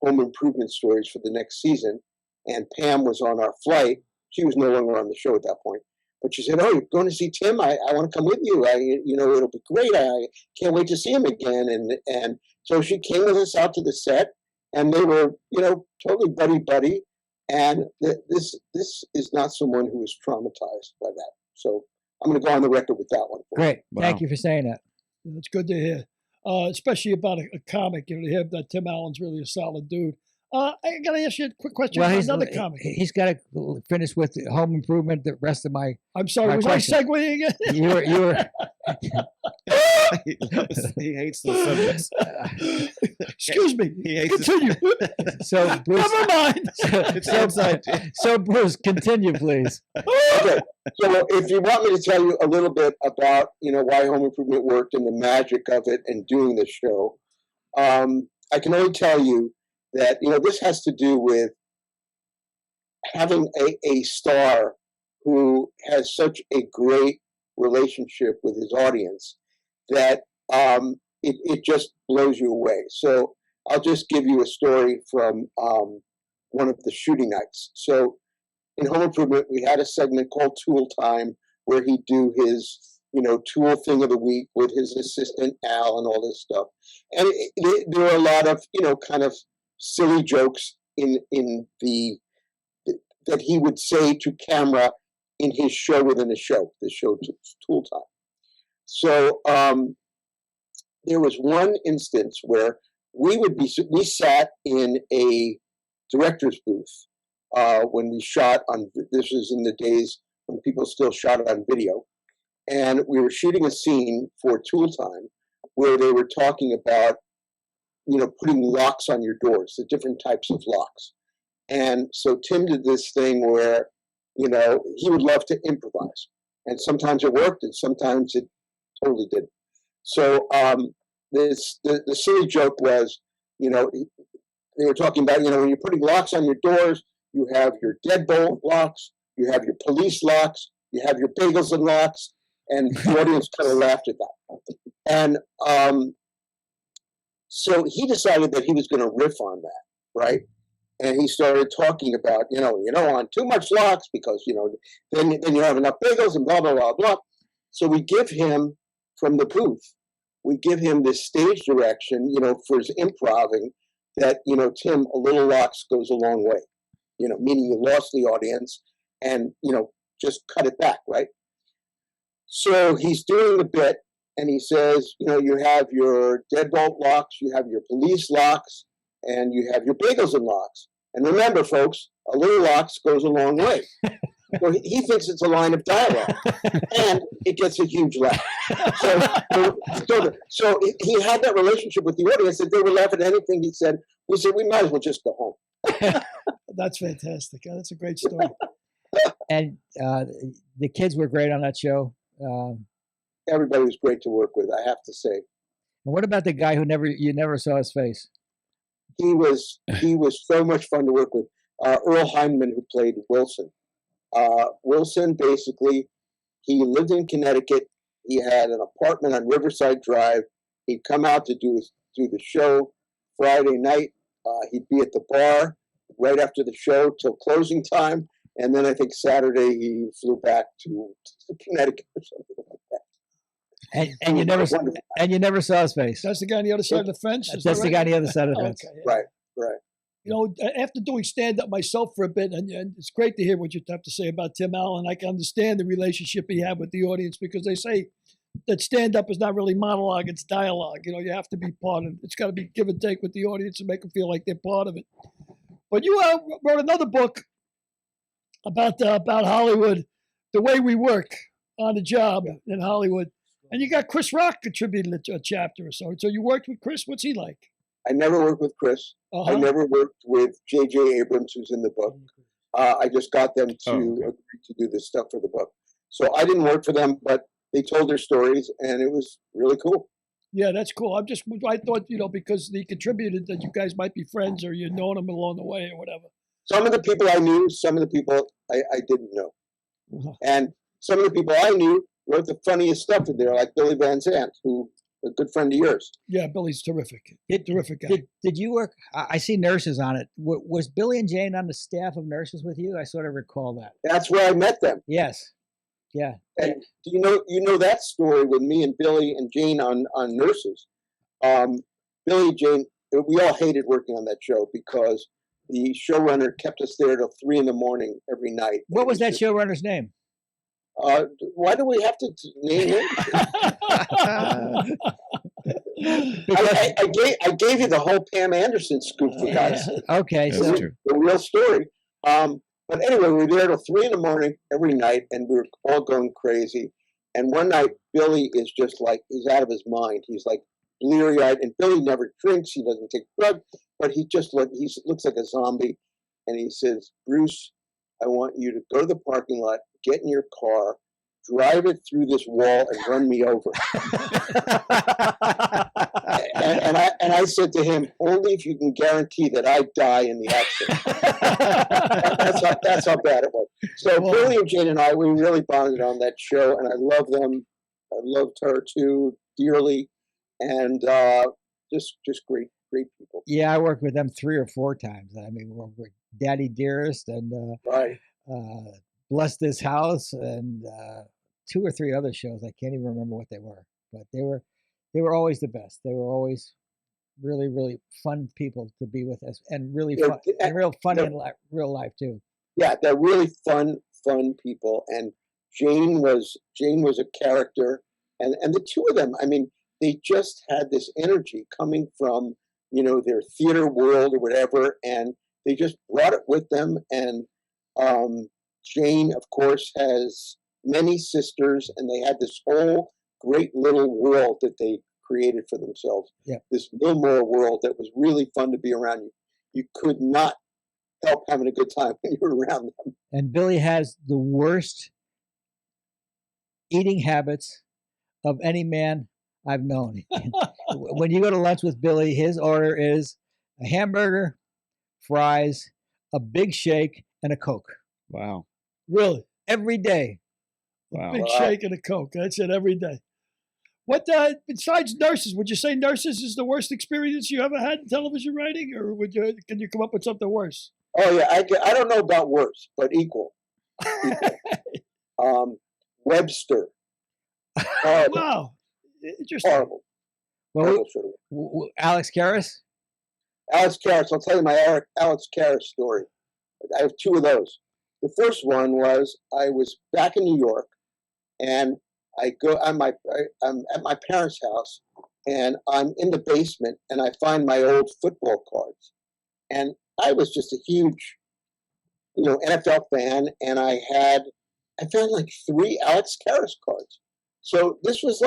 home improvement stories for the next season. And Pam was on our flight. She was no longer on the show at that point. But she said, "Oh, you're going to see Tim? I want to come with you. It'll be great. I can't wait to see him again." And so she came with us out to the set, and they were, totally buddy. And this is not someone who is traumatized by that. So I'm going to go on the record with that one.
Great.
Wow.
Thank you for saying that.
It's good to hear, especially about a comic. To hear that Tim Allen's really a solid dude. I got to ask you a quick question about another comic.
He's got to finish with Home Improvement. The rest of my
I'm sorry, was
question.
I segueing again?
You were.
He hates those subjects.
Excuse me.
He hates
Continue.
So Bruce,
Never mind.
so Bruce, continue, please.
Okay, so if you want me to tell you a little bit about why Home Improvement worked and the magic of it and doing the show, I can only tell you that this has to do with having a star who has such a great relationship with his audience that it just blows you away. So I'll just give you a story from one of the shooting nights. So in Home Improvement, we had a segment called Tool Time where he'd do his tool thing of the week with his assistant Al and all this stuff. And there were a lot of kind of silly jokes in that he would say to camera in his show within a show, the show Tool Time. So there was one instance where we sat in a director's booth when we shot on, this was in the days when people still shot on video, and we were shooting a scene for Tool Time where they were talking about putting locks on your doors, the different types of locks. And so Tim did this thing where, he would love to improvise. And sometimes it worked and sometimes it totally didn't. So the silly joke was, they were talking about, when you're putting locks on your doors, you have your deadbolt locks, you have your police locks, you have your bagels and locks. And the audience kind of laughed at that. And so he decided that he was going to riff on that, right? And he started talking about, on too much locks because, then you have enough bagels and blah, blah, blah, blah. So we give him, from the booth, we give him this stage direction, for his improving that, Tim, a little locks goes a long way, meaning you lost the audience and, just cut it back, right? So he's doing the bit. And he says, you have your deadbolt locks, you have your police locks, and you have your bagels and locks. And remember, folks, a little locks goes a long way. So he thinks it's a line of dialogue, and it gets a huge laugh. So he had that relationship with the audience that they would laugh at anything he said. We said, we might as well just go home.
That's fantastic. That's a great story.
And the kids were great on that show.
Everybody was great to work with, I have to say.
And what about the guy who you never saw his face?
He was so much fun to work with. Earl Hindman, who played Wilson. Wilson, basically, he lived in Connecticut. He had an apartment on Riverside Drive. He'd come out to do the show Friday night. He'd be at the bar right after the show till closing time. And then I think Saturday he flew back to Connecticut or something like that.
And you never saw his face.
That's the guy on the other side of the fence?
That's the guy on the other side of the fence.
Okay, yeah.
Right.
After doing stand-up myself for a bit, and it's great to hear what you have to say about Tim Allen. I can understand the relationship he had with the audience because they say that stand-up is not really monologue, it's dialogue. You have to be part of it. It's got to be give and take with the audience and make them feel like they're part of it. But you wrote another book about Hollywood, the way we work on the job in Hollywood. And you got Chris Rock contributed a chapter or so. So you worked with Chris. What's he like?
I never worked with Chris. I never worked with J.J. Abrams, who's in the book. I just got them to agree to do this stuff for the book. So I didn't work for them, but they told their stories, and it was really cool.
Yeah, that's cool. I thought, because they contributed that you guys might be friends or you'd known them along the way or whatever.
Some of the people I knew, some of the people I didn't know. And some of the people I knew wrote the funniest stuff in there, like Billy Van Zandt, who a good friend of yours.
Yeah, Billy's terrific. Terrific guy.
Did you work? I see nurses on it. Was Billy and Jane on the staff of nurses with you? I sort of recall that.
That's where I met them.
Yes. Yeah.
And do you know that story with me and Billy and Jane on Nurses? Billy, Jane, we all hated working on that show because the showrunner kept us there till 3 a.m. every night.
What was that showrunner's name?
Why do we have to name him? I gave you the whole Pam Anderson scoop for God's sake.
Okay,
That's
so
true.
The real story. But anyway, we were there till 3 a.m. every night, and we were all going crazy. And one night, Billy is just like, he's out of his mind. He's like bleary-eyed, and Billy never drinks. He doesn't take drugs, but he looks like a zombie. And he says, Bruce, I want you to go to the parking lot, get in your car, drive it through this wall, and run me over. and I said to him, only if you can guarantee that I die in the accident. that's how bad it was. So Billy and Jane and I, we really bonded on that show, and I love them. I loved her too dearly, and just great people.
yeah, I worked with them 3 or 4 times. I mean, we worked with Daddy Dearest and
Right.
Bless This House and 2 or 3 other shows. I can't even remember what they were, but they were always the best. They were always really, really fun people to be with us, and really fun, and real fun in real life too.
Yeah, they're really fun people. And Jane was a character, and the two of them, I mean, they just had this energy coming from, their theater world or whatever, and they just brought it with them. And Jane, of course, has many sisters, and they had this whole great little world that they created for themselves.
Yeah.
This Millmore world that was really fun to be around. You could not help having a good time when you were around them.
And Billy has the worst eating habits of any man I've known. When you go to lunch with Billy, his order is a hamburger, fries, a big shake, and a Coke.
Wow.
Really?
Every day.
Wow.
Big shake and a Coke. That's it every day. What, besides Nurses, would you say Nurses is the worst experience you ever had in television writing, or can you come up with something worse?
Oh yeah, I don't know about worse, but equal. Webster. Horrible.
Wow. Interesting.
Horrible.
Well,
Horrible.
Alex Karras?
Alex Karras. I'll tell you my Alex Karras story. I have 2 of those. The first one was I was back in New York, and I'm at my parents' house, and I'm in the basement, and I find my old football cards. And I was just a huge, NFL fan, and I found like 3 Alex Karras cards. So this was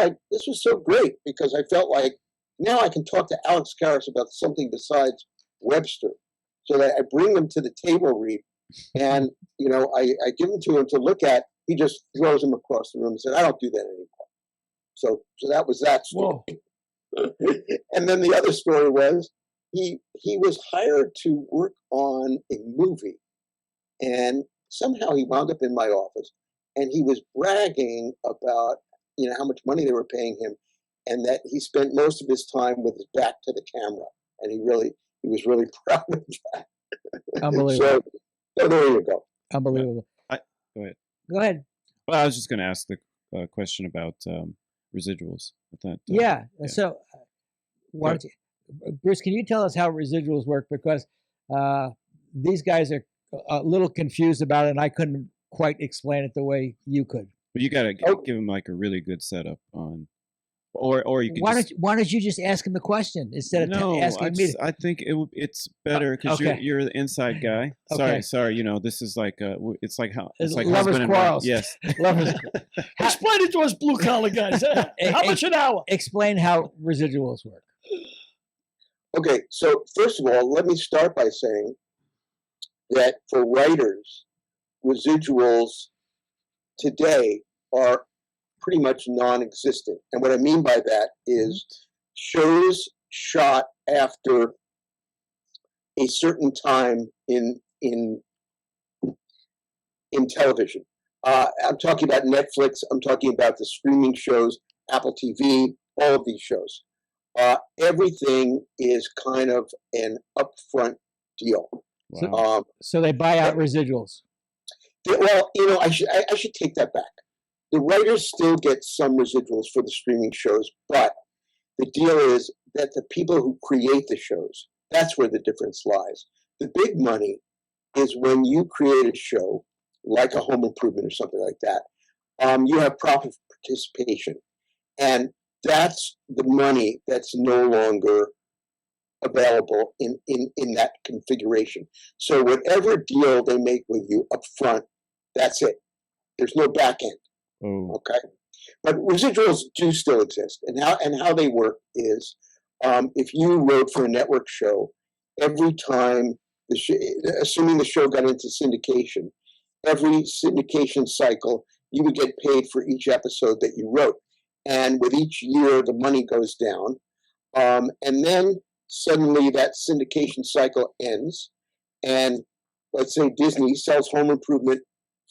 so great because I felt like now I can talk to Alex Karras about something besides Webster. So that I bring them to the table read, and I give them to him to look at. He just throws them across the room and said, "I don't do that anymore." So that was that story. And then the other story was he was hired to work on a movie, and somehow he wound up in my office, and he was bragging about how much money they were paying him, and that he spent most of his time with his back to the camera, and he was really proud of that.
Unbelievable.
So there you go.
Unbelievable.
Go ahead.
Go ahead.
Well, I was just going to ask the question about residuals. With that,
Yeah.
yeah.
So, why don't you, Bruce? Can you tell us how residuals work? Because these guys are a little confused about it, and I couldn't quite explain it the way you could.
But you got to give them like a really good setup on, or you can.
Why don't you just ask him the question instead of asking me?
I think it's better because
okay.
you're the inside guy.
Okay.
Sorry. This is like it's like
Lovers'
husband and wife.
quarrels.
Yes.
Lovers.
Explain it to us blue collar guys. How much an hour?
Explain how residuals work.
Okay, so first of all, let me start by saying that for writers, residuals today are pretty much non-existent. And what I mean by that is shows shot after a certain time in television. I'm talking about Netflix. I'm talking about the streaming shows, Apple TV, all of these shows. Everything is kind of an upfront deal.
Wow.
So they buy out residuals.
Well, I should take that back. The writers still get some residuals for the streaming shows, but the deal is that the people who create the shows, that's where the difference lies. The big money is when you create a show, like a Home Improvement or something like that, you have profit participation. And that's the money that's no longer available in that configuration. So whatever deal they make with you up front, that's it. There's no back end.
Oh.
Okay. But residuals do still exist. And how they work is if you wrote for a network show, every time assuming the show got into syndication, every syndication cycle, you would get paid for each episode that you wrote. And with each year, the money goes down. And then suddenly that syndication cycle ends. And let's say Disney sells Home Improvement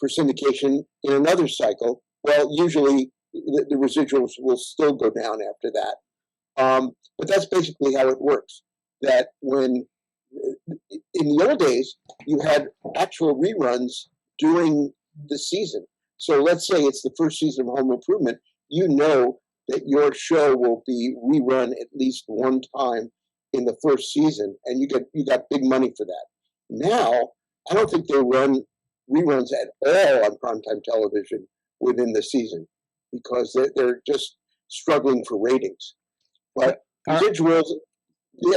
for syndication in another cycle. Well, usually the residuals will still go down after that. But that's basically how it works. That when, in the old days, you had actual reruns during the season. So let's say it's the first season of Home Improvement, you know that your show will be rerun at least one time in the first season, and you got big money for that. Now, I don't think they run reruns at all on primetime television within the season because they're just struggling for ratings. But residuals,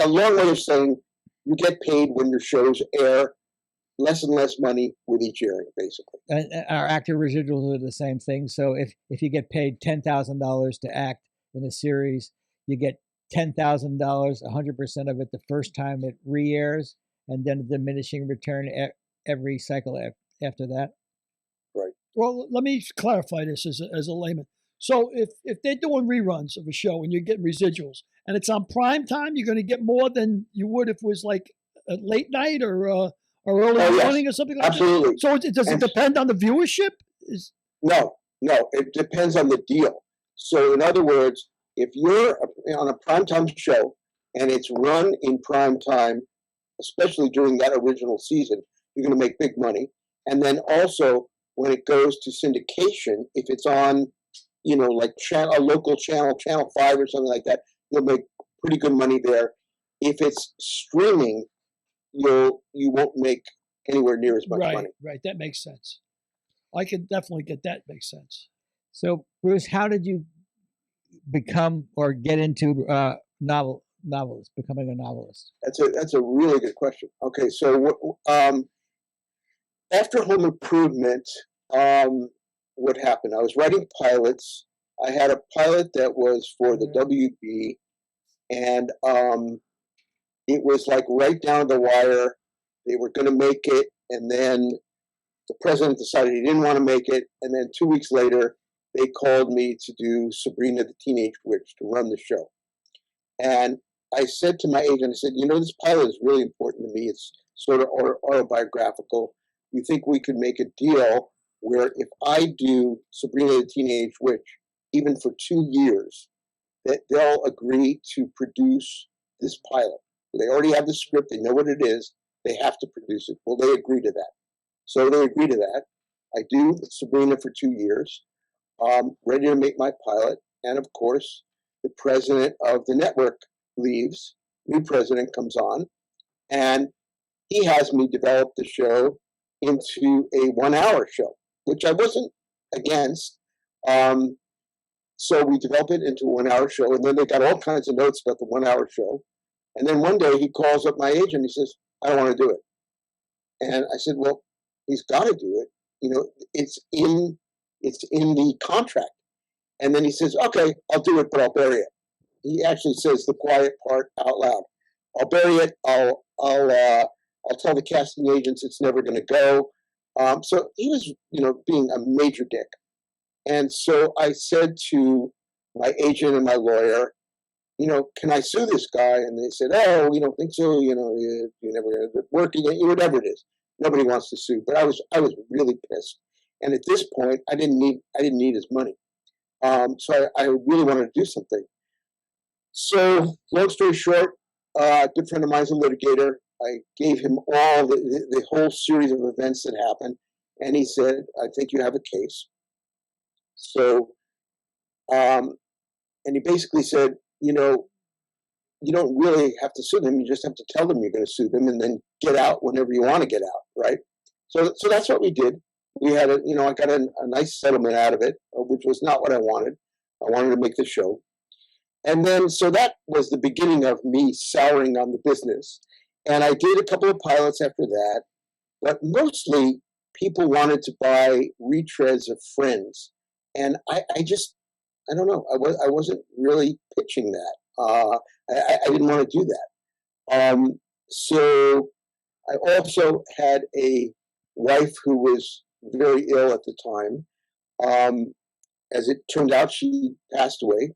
a long way of saying you get paid when your shows air, less and less money with each airing, basically.
And our actor residuals are the same thing. So if you get paid $10,000 to act in a series, you get $10,000, 100% of it the first time it re-airs, and then a diminishing return every cycle after that.
Right.
Well, let me clarify this as a layman. So if they're doing reruns of a show and you're getting residuals and it's on prime time, you're going to get more than you would if it was like a late night or early morning or something like
absolutely.
that. So does it depend on the viewership?
No, it depends on the deal. So in other words, if you're on a primetime show and it's run in prime time, especially during that original season, you're going to make big money. And then also when it goes to syndication, if it's on, like a local channel, Channel 5 or something like that, you'll make pretty good money there. If it's streaming, you won't make anywhere near as much money.
Right. That makes sense. I can definitely get that. Makes sense.
So, Bruce, how did you become or get into becoming a novelist?
That's a really good question. Okay, so after Home Improvement, what happened? I was writing pilots. I had a pilot that was for the WB, and it was like right down the wire. They were going to make it, and then the president decided he didn't want to make it, and then 2 weeks later, they called me to do Sabrina the Teenage Witch, to run the show. And I said to my agent, I said, this pilot is really important to me. It's sort of autobiographical. You think we could make a deal where if I do Sabrina the Teenage Witch, even for 2 years, that they'll agree to produce this pilot? They already have the script. They know what it is. They have to produce it. Well, they agree to that. So they agree to that. I do Sabrina for 2 years, ready to make my pilot. And of course, the president of the network leaves. New president comes on, and he has me develop the show into a 1 hour show, which I wasn't against. So we developed it into a 1 hour show, and then they got all kinds of notes about the 1 hour show. And then one day he calls up my agent. He says, I don't want to do it. And I said, well, he's got to do it. It's in the contract. And then he says, okay, I'll do it, but I'll bury it. He actually says the quiet part out loud. I'll bury it. I'll tell the casting agents it's never going to go. So he was, being a major dick. And so I said to my agent and my lawyer, can I sue this guy? And they said, oh, we don't think so. You're never going to work again, whatever it is. Nobody wants to sue. But I was really pissed. And at this point, I didn't need his money. So I really wanted to do something. So long story short, a good friend of mine is a litigator. I gave him all the whole series of events that happened, and he said, "I think you have a case." So, and he basically said, you don't really have to sue them. You just have to tell them you're going to sue them, and then get out whenever you want to get out, right? So that's what we did. We had I got a nice settlement out of it, which was not what I wanted. I wanted to make the show. And then, so that was the beginning of me souring on the business. And I did a couple of pilots after that, but mostly people wanted to buy retreads of Friends. And I don't know, I wasn't really pitching that. I didn't want to do that. So I also had a wife who was very ill at the time. As it turned out, she passed away.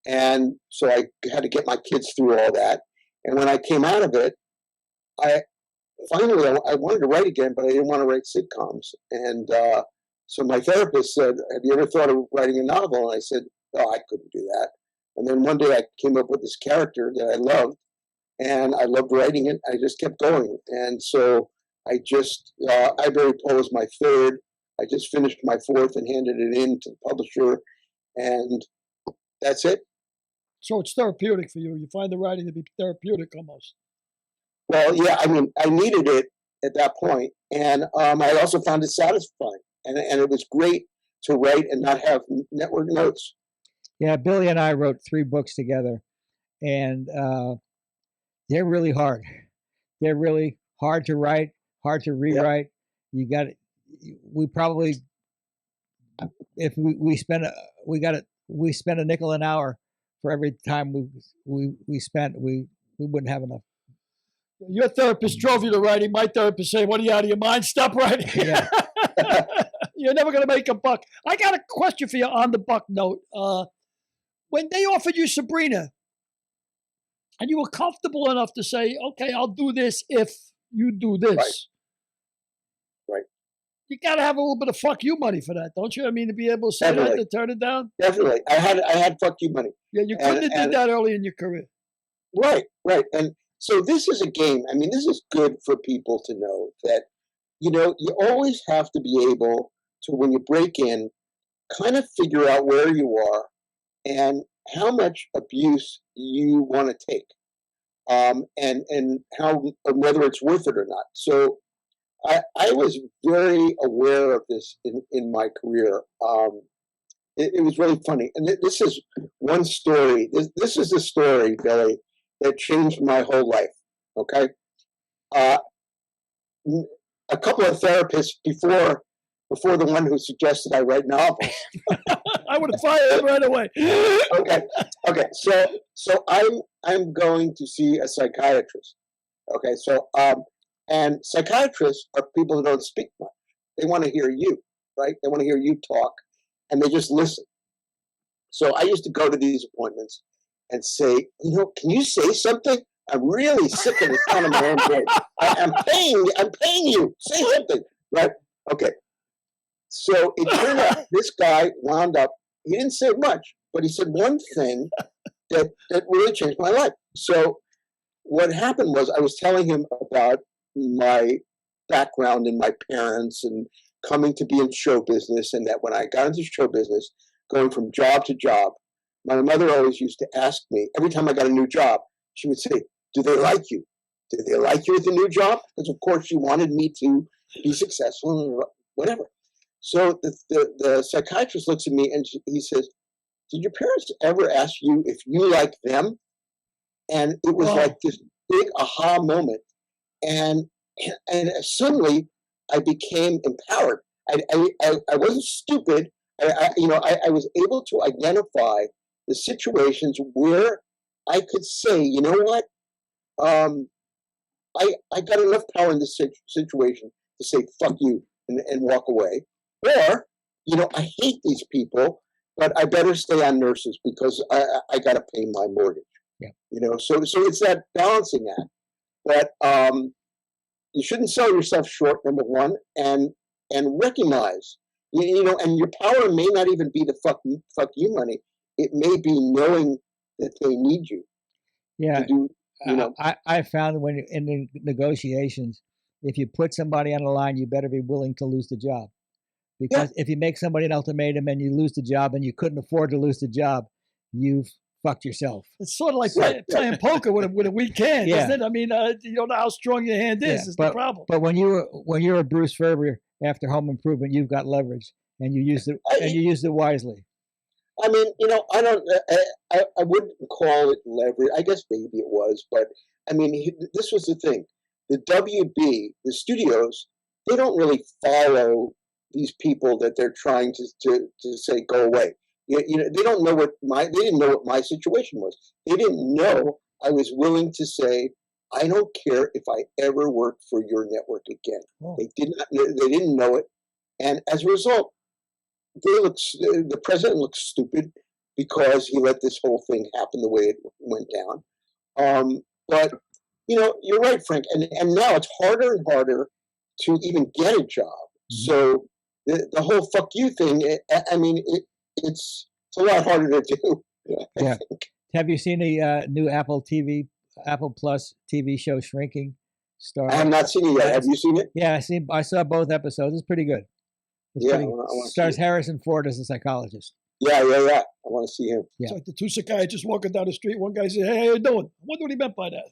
And so I had to get my kids through all that. And when I came out of it, I wanted to write again, but I didn't want to write sitcoms. And so my therapist said, "Have you ever thought of writing a novel?" And I said, "Oh, I couldn't do that." And then one day I came up with this character that I loved, and I loved writing it. I just kept going. And so I just, I Buried Paul was my third. I just finished my fourth and handed it in to the publisher. And that's it.
So it's therapeutic for you. You find the writing to be therapeutic almost.
Well, yeah, I mean, I needed it at that point, and I also found it satisfying, and it was great to write and not have network notes.
Yeah, Billy and I wrote 3 books together, and they're really hard. They're really hard to write, hard to rewrite. Yep. You got it. We probably, if we spend a nickel an hour for every time we spent, we wouldn't have enough.
Your therapist drove you to writing. My therapist said, "What are you, out of your mind? Stop writing." Yeah. You're never going to make a buck. I got a question for you on the buck note. When they offered you Sabrina, and you were comfortable enough to say, "Okay, I'll do this if you do this."
Right.
You got to have a little bit of fuck you money for that, don't you? I mean, to be able to say that, to turn it down.
Definitely. I had fuck you money.
Yeah, you couldn't have did that early in your career.
Right. And so this is a game. I mean, this is good for people to know that, you always have to be able to, when you break in, kind of figure out where you are and how much abuse you want to take, and whether it's worth it or not. So I was very aware of this in my career. It was really funny. And this is one story. This is the story, Billy, that changed my whole life. Okay. A couple of therapists before the one who suggested I write novels.
I would have fired him right away.
Okay. So I'm going to see a psychiatrist. Okay. So, and psychiatrists are people who don't speak much. They want to hear you, right? They want to hear you talk, and they just listen. So I used to go to these appointments and say, "Can you say something? I'm really sick of the sound of my own voice. I'm paying you. Say something." Right? Okay. So it turned out this guy wound up, he didn't say much, but he said one thing that really changed my life. So what happened was, I was telling him about my background and my parents and coming to be in show business, and that when I got into show business, going from job to job, my mother always used to ask me, every time I got a new job, she would say, "Do they like you? Did they like you at the new job?" Because of course she wanted me to be successful and whatever. So the psychiatrist looks at me and he says, "Did your parents ever ask you if you like them?" And it was like this big aha moment. And suddenly I became empowered. I wasn't stupid. I was able to identify the situations where I could say, "You know what? I got enough power in this situation to say fuck you and walk away." Or, I hate these people, but I better stay on nurses because I got to pay my mortgage.
Yeah.
So it's that balancing act. But you shouldn't sell yourself short, number one, and recognize You know, and your power may not even be the fuck you money. It may be knowing that they need you.
Yeah.
To do, you know.
I found when in the negotiations, if you put somebody on the line, you better be willing to lose the job. Because if you make somebody an ultimatum and you lose the job and you couldn't afford to lose the job, you've fucked yourself.
It's sort of like playing poker with a weak hand, isn't it? I mean, you don't know how strong your hand is. Is the problem.
But when you're a Bruce Ferber after Home Improvement, you've got leverage, and you use it wisely. I
mean, you know, I wouldn't call it leverage. I guess maybe it was, but I mean, this was the thing. The WB, the studios, they don't really follow these people that they're trying to say go away. You know, they don't know they didn't know what my situation was. They didn't know I was willing to say, I don't care if I ever work for your network again. Oh. They didn't know it, and as a result, the president looks stupid because he let this whole thing happen the way it went down. But you know, you're right, Frank, and now it's harder and harder to even get a job. Mm-hmm. So the whole "fuck you" thing, I mean, it's a lot harder to do. I think.
Have you seen the new Apple Plus TV show Shrinking?
I have not seen it yet. Have you seen it?
Yeah, I saw both episodes. It's pretty good. Stars Harrison Ford as a psychologist.
Yeah. I want to see him.
Yeah. It's like the two psychiatrists walking down the street. One guy said, "Hey, how you doing?" I wonder what he meant by that.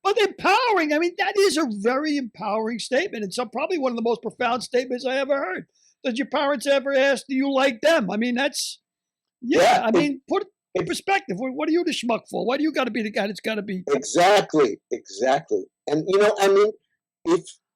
But empowering, I mean, that is a very empowering statement. And probably one of the most profound statements I ever heard. Did your parents ever ask, do you like them? I mean, that's, I mean, put it in perspective. What are you the schmuck for? Why do you got to be the guy that's got to be?
Exactly. And, you know, I mean,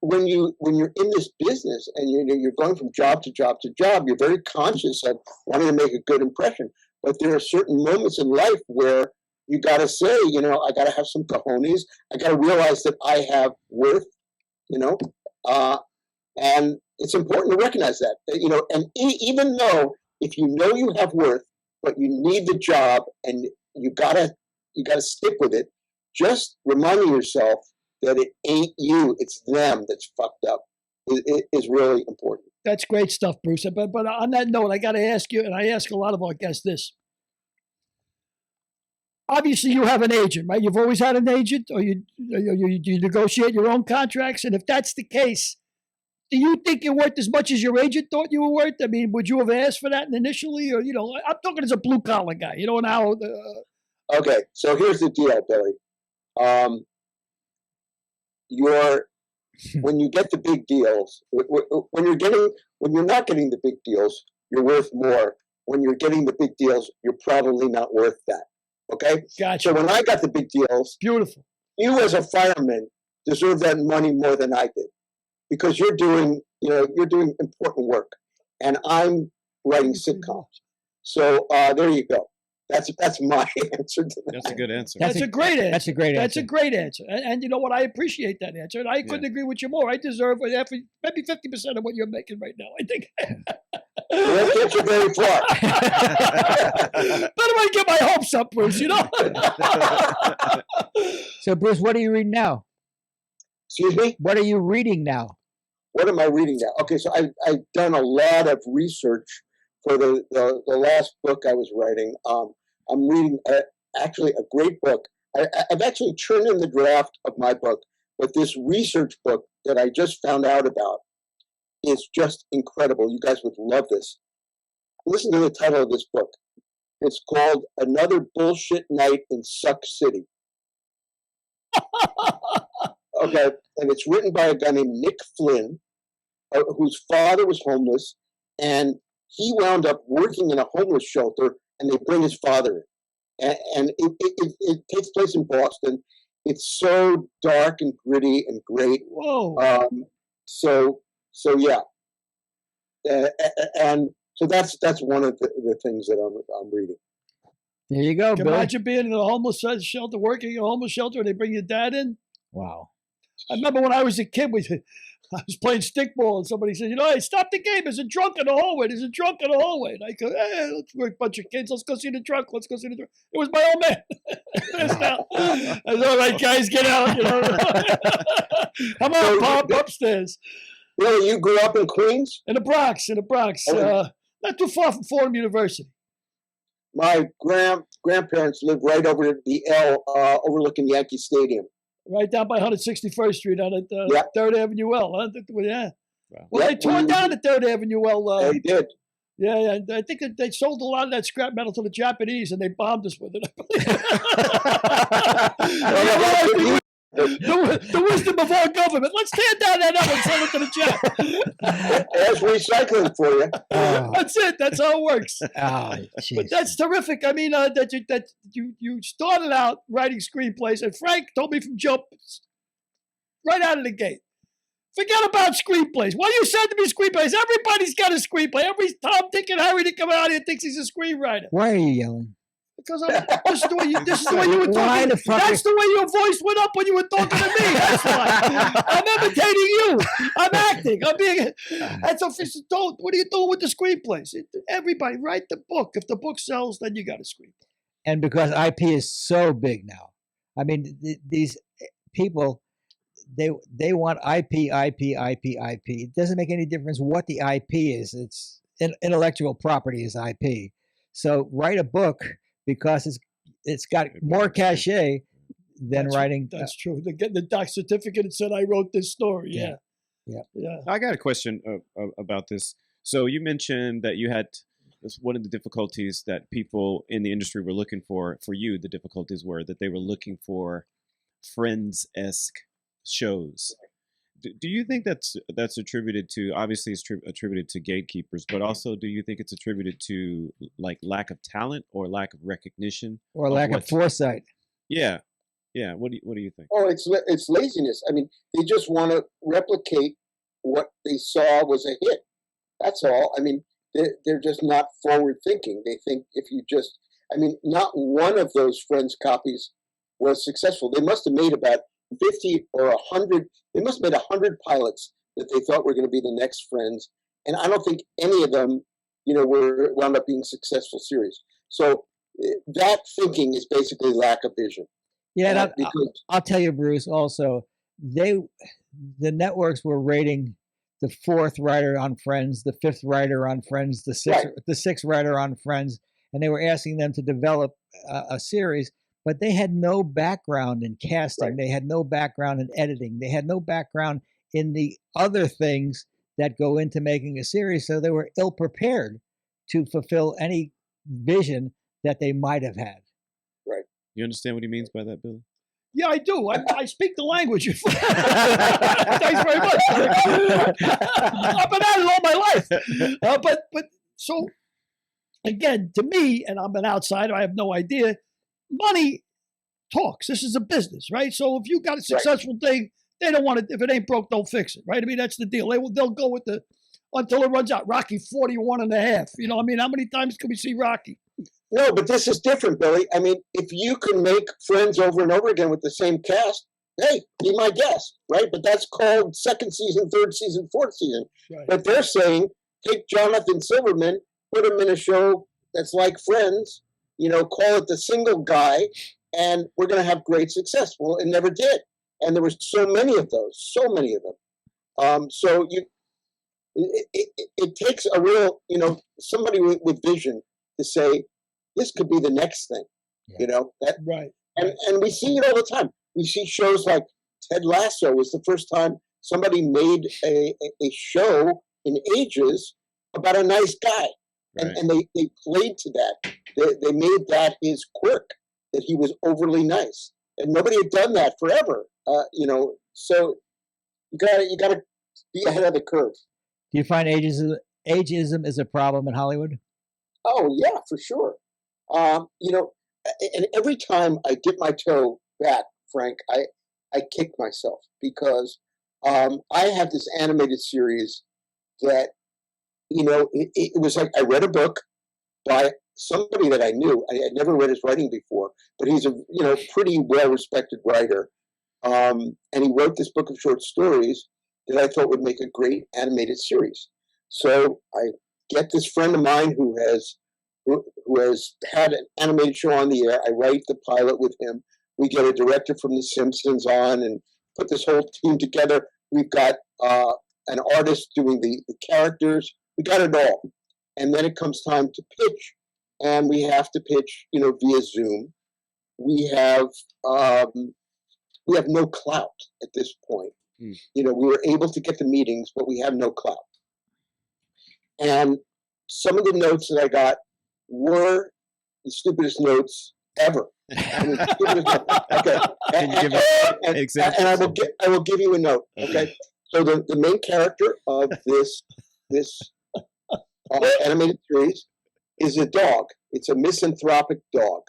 when you're in this business and you're going from job to job to job, you're very conscious of wanting to make a good impression. But there are certain moments in life where you got to say, you know, I got to have some cojones. I got to realize that I have worth, you know, and it's important to recognize that, you know, and even though if you know you have worth, but you need the job and you gotta stick with it, just reminding yourself that it ain't you, it's them that's fucked up is really important.
That's great stuff, Bruce. But on that note, I got to ask you, and I ask a lot of our guests this. Obviously, you have an agent, right? You've always had an agent, or you negotiate your own contracts. And if that's the case, do you think you're worth as much as your agent thought you were worth? I mean, would you have asked for that initially? Or, you know, I'm talking as a blue-collar guy, you know, now.
Okay, so here's the deal, Billy. When you get the big deals, when you're not getting the big deals, you're worth more. When you're getting the big deals, you're probably not worth that. Okay?
Gotcha.
So when I got the big deals,
beautiful.
You as a fireman deserve that money more than I did. Because you're doing important work, and I'm writing sitcoms. So there you go. That's my answer to that.
That's a good answer.
That's a great answer.
That's a great answer.
That's a great answer. And you know what? I appreciate that answer. And I couldn't agree with you more. I deserve maybe 50% of what you're making right now. I think.
Won't get you very far.
Better I get my hopes up, Bruce. You know.
So, Bruce, what are you reading now?
Excuse me?
What are you reading now?
What am I reading now? Okay, so I've done a lot of research for the last book I was writing. I'm reading actually a great book. I've actually turned in the draft of my book, but this research book that I just found out about is just incredible. You guys would love this. Listen to the title of this book. It's called Another Bullshit Night in Suck City. Okay, and it's written by a guy named Nick Flynn, whose father was homeless, and he wound up working in a homeless shelter, and they bring his father in. And it takes place in Boston. It's so dark and gritty and great.
Whoa.
So yeah. And so that's one of the things that I'm reading.
There you go,
Can you imagine being in a homeless shelter, working in a homeless shelter, and they bring your dad in?
Wow.
I remember when I was a kid, I was playing stickball, and somebody said, you know, hey, stop the game. There's a drunk in the hallway. There's a drunk in the hallway. And I go, hey, we're a bunch of kids. Let's go see the drunk. Let's go see the drunk. It was my old man. I said, all right, guys, get out. You know, I'm on pop upstairs.
Billy, you grew up in Queens?
In the Bronx,
Oh.
Not too far from Fordham University.
My grandparents lived right over at the L, overlooking Yankee Stadium.
Right down by 161st Street on
Yep.
3rd Avenue L. Huh? Yeah.
Wow.
Well, they
Yep,
tore down the 3rd Avenue L.
They did.
Yeah, I think that they sold a lot of that scrap metal to the Japanese, and they bombed us with it. The wisdom of our government. Let's tear down that up and sell it to the Jap.
There's recycling for you.
That's it. That's how it works.
Oh,
But that's terrific. I mean, that you started out writing screenplays, and Frank told me from jump, right out of the gate, forget about screenplays. What you said to me, screenplays. Everybody's got a screenplay. Every Tom, Dick, and Harry that come out here thinks he's a screenwriter.
Why are you yelling?
Because this is the way you were talking. That's the way your voice went up when you were talking to me. That's why. I'm imitating you. I'm acting. I'm being. And so, what are you doing with the screenplays? Everybody write the book. If the book sells, then you got a screenplay.
And because IP is so big now, I mean, these people, they want IP. It doesn't make any difference what the IP is. It's intellectual property is IP. So write a book because it's got more cachet than writing.
That's true. They get the doc certificate and said I wrote this story. Yeah.
I got a question about this. So you mentioned that you had one of the difficulties that people in the industry were looking for you. The difficulties were that they were looking for Friends-esque shows. Do you think that's attributed to, obviously it's attributed to gatekeepers, but also do you think it's attributed to like lack of talent or lack of recognition
or lack of foresight?
Yeah. What do you think?
Oh, it's laziness. I mean, they just want to replicate what they saw was a hit. That's all. I mean, they're just not forward thinking. They think if you just, I mean, not one of those Friends copies was successful. They must have made about 50 or 100. They must have made 100 pilots that they thought were going to be the next Friends, and I don't think any of them, were wound up being successful series. So that thinking is basically lack of vision.
Yeah, I'll tell you, Bruce. Also, the networks were rating the 4th writer on Friends, the 5th writer on Friends, the 6th writer on Friends, and they were asking them to develop a series. But they had no background in casting. Right. They had no background in editing. They had no background in the other things that go into making a series. So they were ill-prepared to fulfill any vision that they might have had.
Right.
You understand what he means by that, Billy?
Yeah, I do. I speak the language. Thanks very much. I've been at it all my life. But so, again, to me, and I'm an outsider, I have no idea, money talks. This is a business, right? So if you got a successful thing, they don't want it. If it ain't broke, don't fix it, right? I mean, that's the deal. They'll go with until it runs out. Rocky 41 and a half. I mean, how many times can we see Rocky?
No, but this is different, Billy. I mean, if you can make Friends over and over again with the same cast, hey, be my guest, right? But that's called 2nd season, 3rd season, 4th season. Right. But they're saying, take Jonathan Silverman, put him in a show that's like Friends, call it The Single Guy, and we're going to have great success. Well, it never did. And there were so many of them. So it takes a real, somebody with vision to say, this could be the next thing,
Right.
And we see it all the time. We see shows like Ted Lasso was the first time somebody made a show in ages about a nice guy. Right. And they played to that. They made that his quirk, that he was overly nice. And nobody had done that forever. So you gotta be ahead of the curve.
Do you find ageism is a problem in Hollywood?
Oh yeah, for sure. And every time I dip my toe back, Frank, I kick myself because I have this animated series that, it was like I read a book by somebody that I knew. I had never read his writing before, but he's a pretty well-respected writer. And he wrote this book of short stories that I thought would make a great animated series. So I get this friend of mine who has had an animated show on the air. I write the pilot with him. We get a director from The Simpsons on and put this whole team together. We've got an artist doing the characters. We got it all. And then it comes time to pitch, and we have to pitch, via Zoom. We have no clout at this point. We were able to get the meetings, but we have no clout. And some of the notes that I got were the stupidest notes ever. I mean, okay. And I will give you a note. Okay. So the main character of this animated series is a dog. It's a misanthropic dog.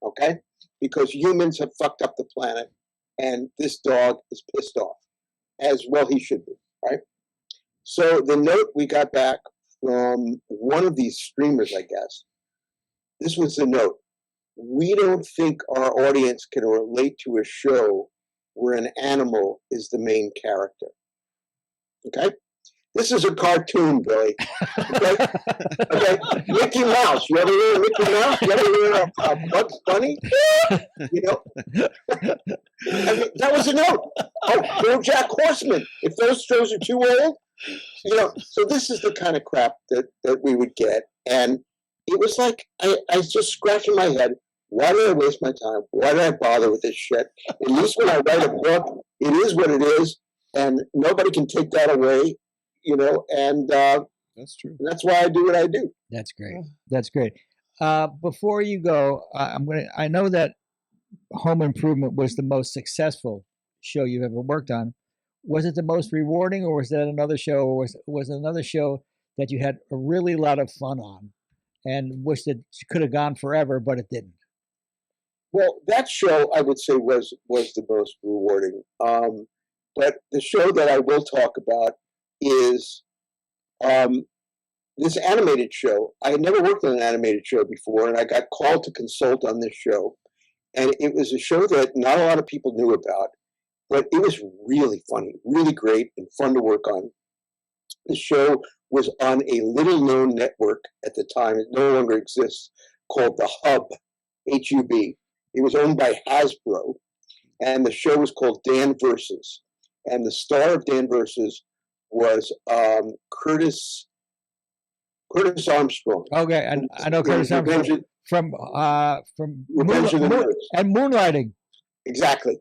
Okay. Because humans have fucked up the planet, and this dog is pissed off, as well he should be. Right. So the note we got back from one of these streamers, I guess, this was the note. We don't think our audience can relate to a show where an animal is the main character. Okay? This is a cartoon, Billy. Okay? Okay? Mickey Mouse. You ever hear of Mickey Mouse? You ever hear of Bugs Bunny? I mean, that was a note. Oh, BoJack Horseman. If those shows are too old, so this is the kind of crap that we would get. And it was like, I was just scratching my head. Why did I waste my time? Why did I bother with this shit? At least when I write a book, it is what it is, and nobody can take that away, and
that's true.
And that's why I do what I do.
That's great. That's great. Before you go, I know that Home Improvement was the most successful show you've ever worked on. Was it the most rewarding, or was that another show, or was it another show that you had a really lot of fun on and wished it could have gone forever, but it didn't?
Well, that show, I would say, was the most rewarding. But the show that I will talk about is this animated show. I had never worked on an animated show before, and I got called to consult on this show. And it was a show that not a lot of people knew about, but it was really funny, really great, and fun to work on. The show was on a little-known network at the time. It no longer exists, called The Hub, H-U-B. It was owned by Hasbro, and the show was called Dan Versus. And the star of Dan Versus was Curtis Armstrong.
Okay, and I know Curtis Armstrong from
Revenge of the Nerds.
And Moonlighting.
Exactly.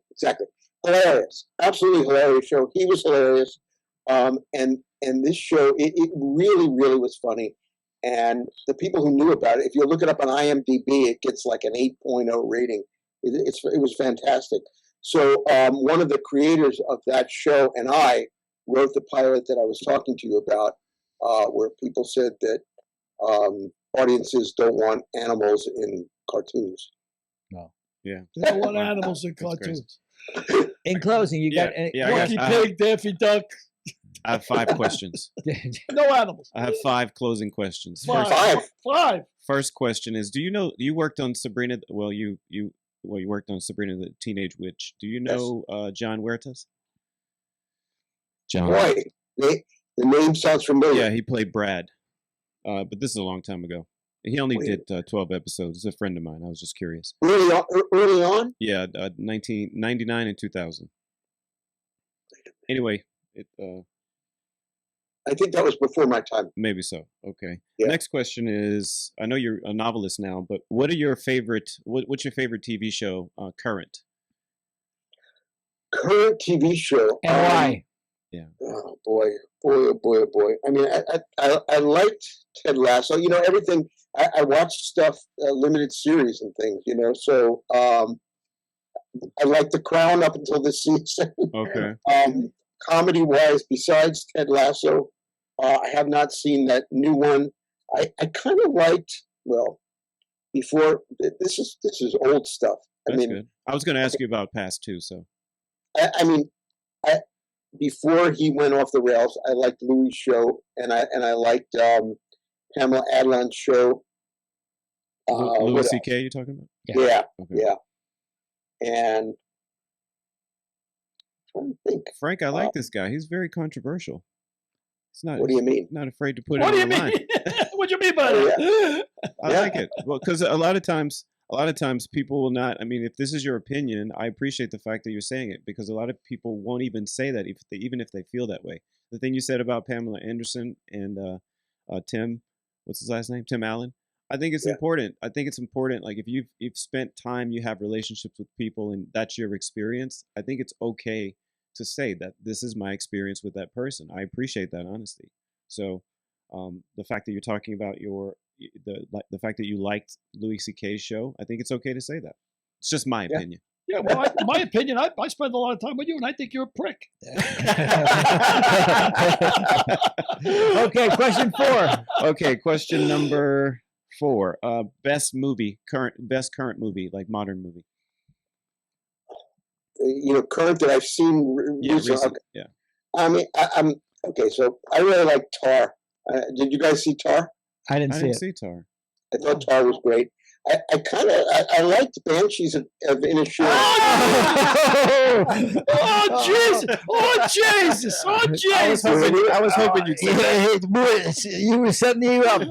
Hilarious, absolutely hilarious show. He was hilarious, and this show it really was funny. And the people who knew about it, if you look it up on IMDb, it gets like an 8.0 rating. It was fantastic. So one of the creators of that show and I wrote the pilot that I was talking to you about, where people said that audiences don't want animals in cartoons.
No.
Yeah.
They don't want animals in cartoons.
In closing, you got
Porky Pig, Daffy Duck.
I have 5 questions.
No animals.
I have 5 closing questions.
Five.
First question is: do you worked on Sabrina? Well, you worked on Sabrina the Teenage Witch. Do you know John Huertas? John.
Boy, the name sounds familiar.
Yeah, he played Brad, but this is a long time ago. He only did 12 episodes. He's a friend of mine. I was just curious.
Early on?
Yeah, 1999 and 2000. Anyway,
I think that was before my time.
Maybe so. Okay.
Yeah.
Next question is: I know you're a novelist now, but what's your favorite TV show current?
Current TV show.
And why?
Yeah.
Oh boy. I mean, I liked Ted Lasso. Everything. I watched stuff, limited series and things. So I liked The Crown up until this season.
Okay.
Comedy-wise, besides Ted Lasso, I have not seen that new one. I kind of liked, before, this is old stuff.
That's good. I was going to ask you about past too, so.
Before he went off the rails, I liked Louis' show, and I liked Pamela Adlon's show.
Louis C.K. you talking about?
Yeah.
Okay.
Yeah. And I'm trying to think.
Frank, I like this guy. He's very controversial. It's not.
What do you mean?
Not afraid to put
What
it
do
on
you
the line.
mean? What do you mean by that?
I like it. Well, because a lot of times a lot of times people will not. I mean, if this is your opinion, I appreciate the fact that you're saying it, because a lot of people won't even say that even if they feel that way. The thing you said about Pamela Anderson and Tim, what's his last name? Tim Allen. I think it's important. I think it's important. Like if you've spent time, you have relationships with people, and that's your experience. I think it's okay to say that this is my experience with that person. I appreciate that honesty. So the fact that you're talking about the fact that you liked Louis C.K.'s show, I think it's okay to say that. It's just my opinion.
Yeah, well, my opinion, I spend a lot of time with you, and I think you're a prick.
Okay, question 4.
Okay, question number 4. Best current movie, like modern movie.
Current that I've seen recently.
Recent, yeah.
I mean, I'm okay. So I really like Tar. Did you guys see Tar?
I didn't see
see Tar.
I thought Tar was great. I liked Banshees of Inisherin.
Oh Jesus! Oh Jesus! Oh Jesus!
I was hoping you'd say that.
You were setting me up.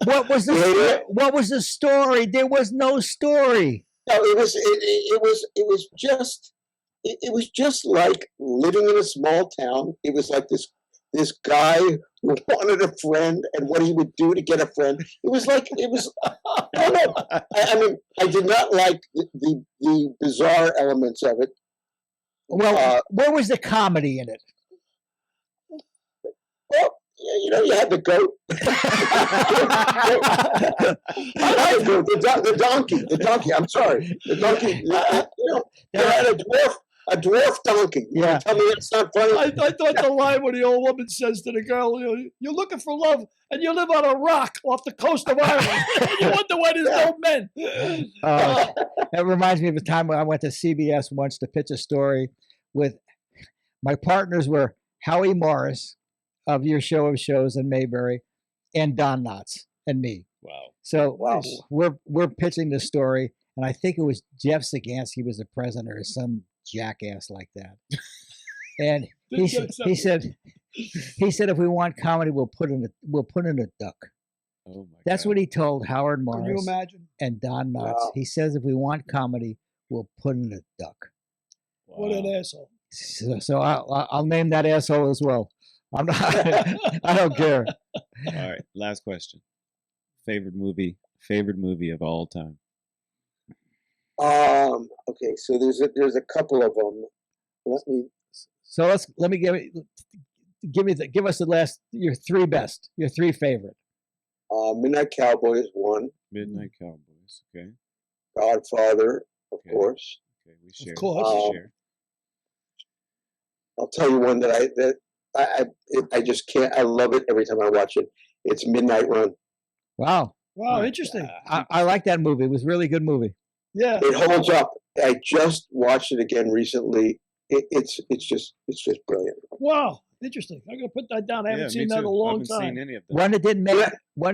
What was the story? There was no story.
No, it was just like living in a small town. It was like this guy who wanted a friend and what he would do to get a friend. I don't know. I mean, I did not like the bizarre elements of it.
Well, where was the comedy in it?
Well, you had the goat. The donkey. I'm sorry. The donkey. You had a dwarf donkey.
Yeah.
Tell me that's not funny.
I thought the line when the old woman says to the girl, "You're looking for love, and you live on a rock off the coast of Ireland. You wonder why there's no men."
That reminds me of a time when I went to CBS once to pitch a story with my partners were Howie Morris of Your Show of Shows in Mayberry, and Don Knotts and me.
Wow.
So we're pitching this story, and I think it was Jeff Sagansky was the president or some jackass like that. And he said if we want comedy, we'll put in a duck.
Oh my
That's
God.
what he told Howard Morris.
Can you imagine?
And Don Knotts.
Wow.
He says if we want comedy, we'll put in a duck.
Wow.
What an asshole!
So I'll name that asshole as well. I'm not. I don't care.
All right, last question. Favorite movie of all time.
Okay, so there's a couple of them.
Let me give us your 3 best, your 3 favorite.
Midnight Cowboy is one.
Midnight Cowboys. Okay.
Godfather, of
Okay.
course.
Okay, we share.
course.
We share.
I'll tell you one that I just can't. I love it every time I watch it. It's Midnight Run.
Wow.
Wow, interesting.
I like that movie. It was a really good movie.
Yeah.
It holds up. I just watched it again recently. It's just brilliant.
Wow, interesting. I'm gonna put that down. I haven't
me
seen that in a
too. I
long
haven't
time.
seen any of them.
One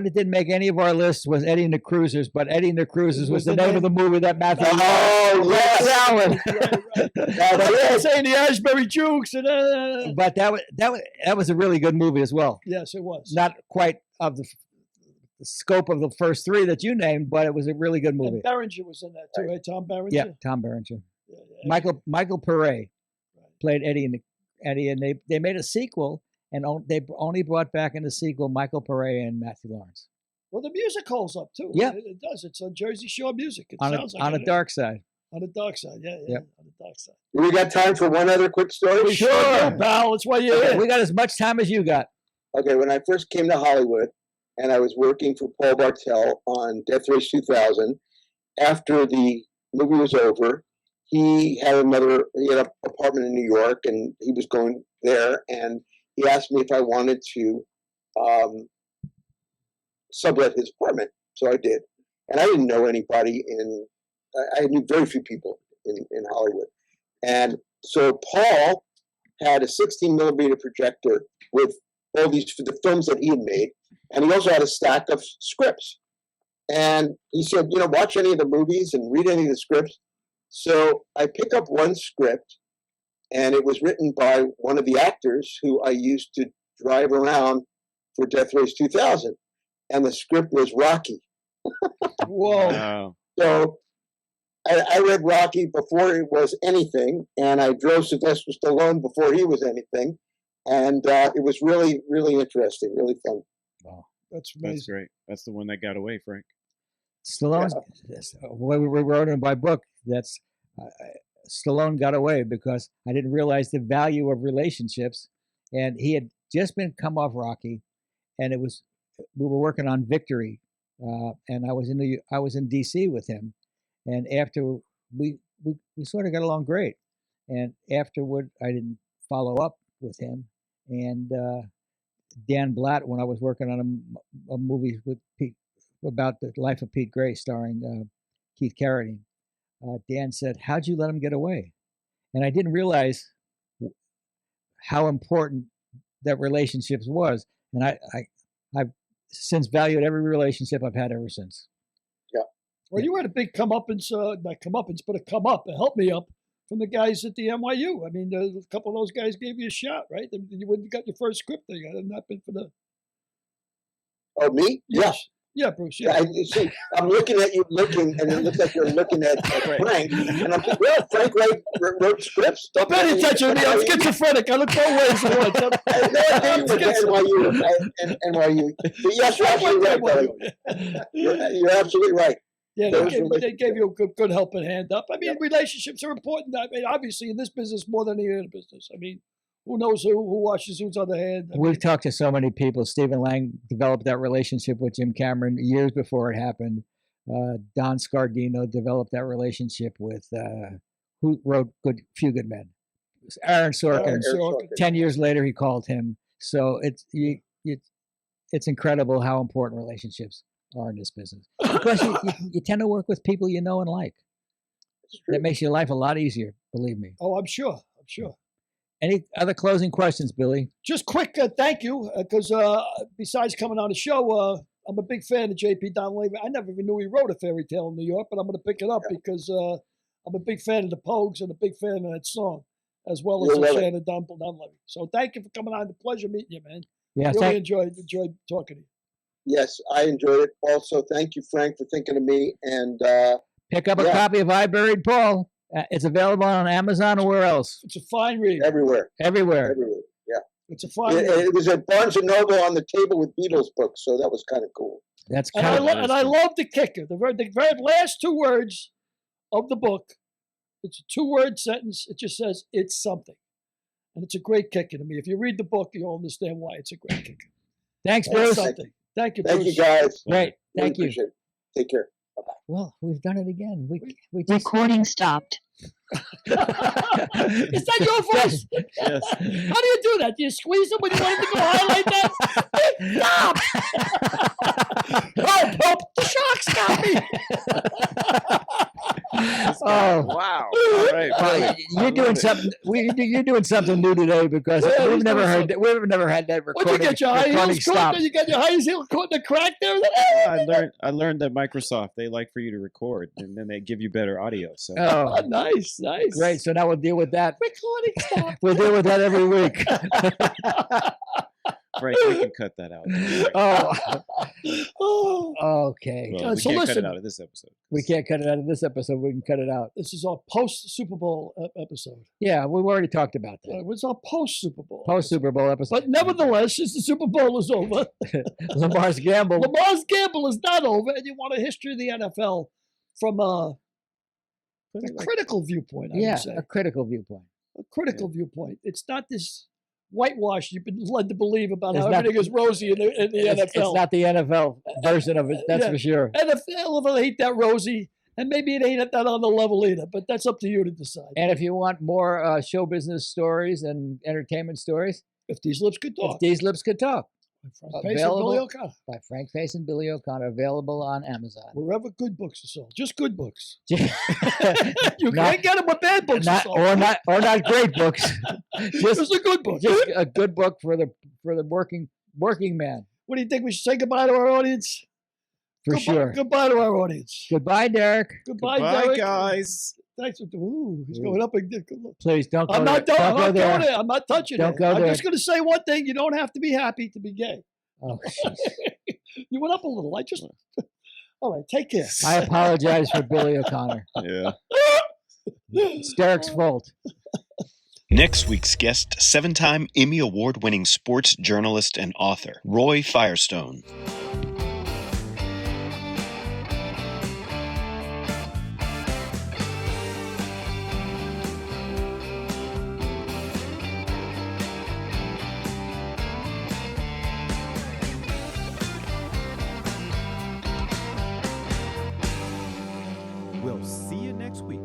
that didn't make any of our lists was Eddie and the Cruisers, but Eddie and the Cruisers was the name of the movie that Matthew.
Oh, yes.
Allen.
I'm saying the Ashbury Jukes and
But that was a really good movie as well.
yes, it was.
Not quite of the scope of the first 3 that you named, but it was a really good movie.
And Berenger was in that too, right? Tom Berenger.
Yeah, Tom Berenger.
Yeah.
Michael Pare played Eddie, and they made a sequel, and they only brought back in the sequel Michael Pare and Matthew Lawrence.
Well, the music holds up too.
Yeah.
It does. It's on Jersey Shore music. It
On
sounds like
the dark side.
On the dark side, yeah.
Yep.
On the dark side.
We got time for one other quick story?
Sure, pal. That's why you're here.
We got as much time as you got.
Okay, when I first came to Hollywood, and I was working for Paul Bartel on Death Race 2000, after the movie was over, he had an apartment in New York, and he was going there, and he asked me if I wanted to sublet his apartment. So I did. And I didn't know anybody I knew very few people in Hollywood. And so Paul had a 16 millimeter projector with all the films that he had made. And he also had a stack of scripts. And he said, watch any of the movies and read any of the scripts. So I pick up one script, and it was written by one of the actors who I used to drive around for Death Race 2000. And the script was Rocky.
Whoa.
Wow.
So I read Rocky before it was anything, and I drove Sylvester Stallone before he was anything, and it was really, really interesting, really fun.
Wow.
That's amazing.
That's great. That's the one that got away, Frank.
Stallone's, when we wrote in my book, that's Stallone got away because I didn't realize the value of relationships, and he had just come off Rocky, and we were working on Victory, and I was in D.C. with him, and after we sort of got along great, and afterward I didn't follow up with him, and Dan Blatt, when I was working on a movie with Pete about the life of Pete Gray starring Keith Carradine, Dan said, "How'd you let him get away?" And I didn't realize how important that relationships was, and I've since valued every relationship I've had ever since.
Yeah.
Well, you had a big comeuppance, not comeuppance, but a come up, help me up from the guys at the NYU. I mean, a couple of those guys gave you a shot, right? You wouldn't have got your first script thing had it not been for the.
Oh, me?
Yes. Yeah, Bruce. Yeah.
See, I'm looking at you and it looks like you're looking at Frank. And I'm thinking, well, Frank wrote scripts.
Don't pay any attention to me. I'm schizophrenic. I look both ways at once.
I had no idea you went to NYU. But yes, you're absolutely right. You're absolutely right.
Yeah, they gave you a good helping hand up. I mean, relationships are important. I mean, obviously, in this business more than any other business. I mean, who knows who washes whose other hand?
We've talked to so many people. Stephen Lang developed that relationship with Jim Cameron years before it happened. Don Scardino developed that relationship with who wrote Few Good Men. It was Aaron Sorkin. 10 years later, he called him. So it's incredible how important relationships are in this business, because you tend to work with people you know and like. That makes your life a lot easier, believe me.
Oh, I'm sure.
Any other closing questions, Billy?
Just quick, thank you, because besides coming on the show, I'm a big fan of J.P. Donnelly. I never even knew he wrote a fairy tale in New York, but I'm going to pick it up because I'm a big fan of the Pogues and a big fan of that song, as well as a fan of Donnelly. So thank you for coming on. It's a pleasure meeting you, man.
Yeah,
really enjoyed talking to you.
Yes, I enjoyed it. Also, thank you, Frank, for thinking of me. And
pick up a copy of I Buried Paul. It's available on Amazon or where else?
It's a fine read.
Everywhere.
Yeah.
It's a fine read.
It was at Barnes & Noble on the table with Beatles books, so that was kind of cool.
That's
and I love the kicker. The very last two words of the book, it's a 2-word sentence. It just says, "It's something." And it's a great kicker to me. If you read the book, you'll understand why it's a great kicker.
Thanks, Bruce.
Thank you, Bruce.
Thank you, guys.
Great. Thank you.
Take care. Bye-bye.
Well, we've done it again. We just...
Recording stopped.
Is that your voice?
Yes.
How do you do that? Do you squeeze them when you want it to go high like that? Stop! Help! The sharks got me!
Oh
Wow! All right,
you're doing something. You're doing something new today because we've never heard that. We've never had that recording.
What you get your high heels
stop.
caught? You got your high heels caught in the crack there.
I learned that Microsoft, they like for you to record, and then they give you better audio. So
oh,
nice.
Great. So now we'll deal with that.
Recording stop.
We'll deal with that every week.
Frank, we can cut that out.
Oh.
Okay.
Well, we can't cut it out of this episode.
We can't cut it out of this episode. We can cut it out.
This is our post-Super Bowl episode.
Yeah, we've already talked about that.
It was our post-Super Bowl.
Post-Super Bowl episode.
But nevertheless, since the Super Bowl is over,
Lamar's gamble
is not over, and you want a history of the NFL from a critical viewpoint, I would say.
A critical viewpoint.
A critical viewpoint. It's not this whitewash you've been led to believe about how everything is rosy in the NFL.
It's not the NFL version of it, that's for sure.
NFL ain't that rosy, and maybe it ain't at that other level either, but that's up to you to decide.
And if you want more show business stories and entertainment stories,
If These Lips Could Talk.
If These Lips Could Talk.
Available
by Frank Face and Billy O'Connor, available on Amazon.
Wherever good books are sold. Just good books. You can't get them with bad books.
Or not great books.
Just a good book.
Just a good book for the working man.
What do you think? We should say goodbye to our audience?
Sure.
Goodbye to our audience.
Goodbye, Derek.
Goodbye, Derek.
Guys.
Thanks. Ooh, he's going up again.
Please don't go
I'm not
there.
going there. I'm not touching
don't
it.
Go
I'm
there.
just going to say one thing. You don't have to be happy to be gay.
Oh,
You went up a little. All right, take care.
I apologize for Billy O'Connor.
Yeah.
It's Derek's fault.
Next week's guest, 7-time Emmy Award-winning sports journalist and author, Roy Firestone.
We'll see you next week.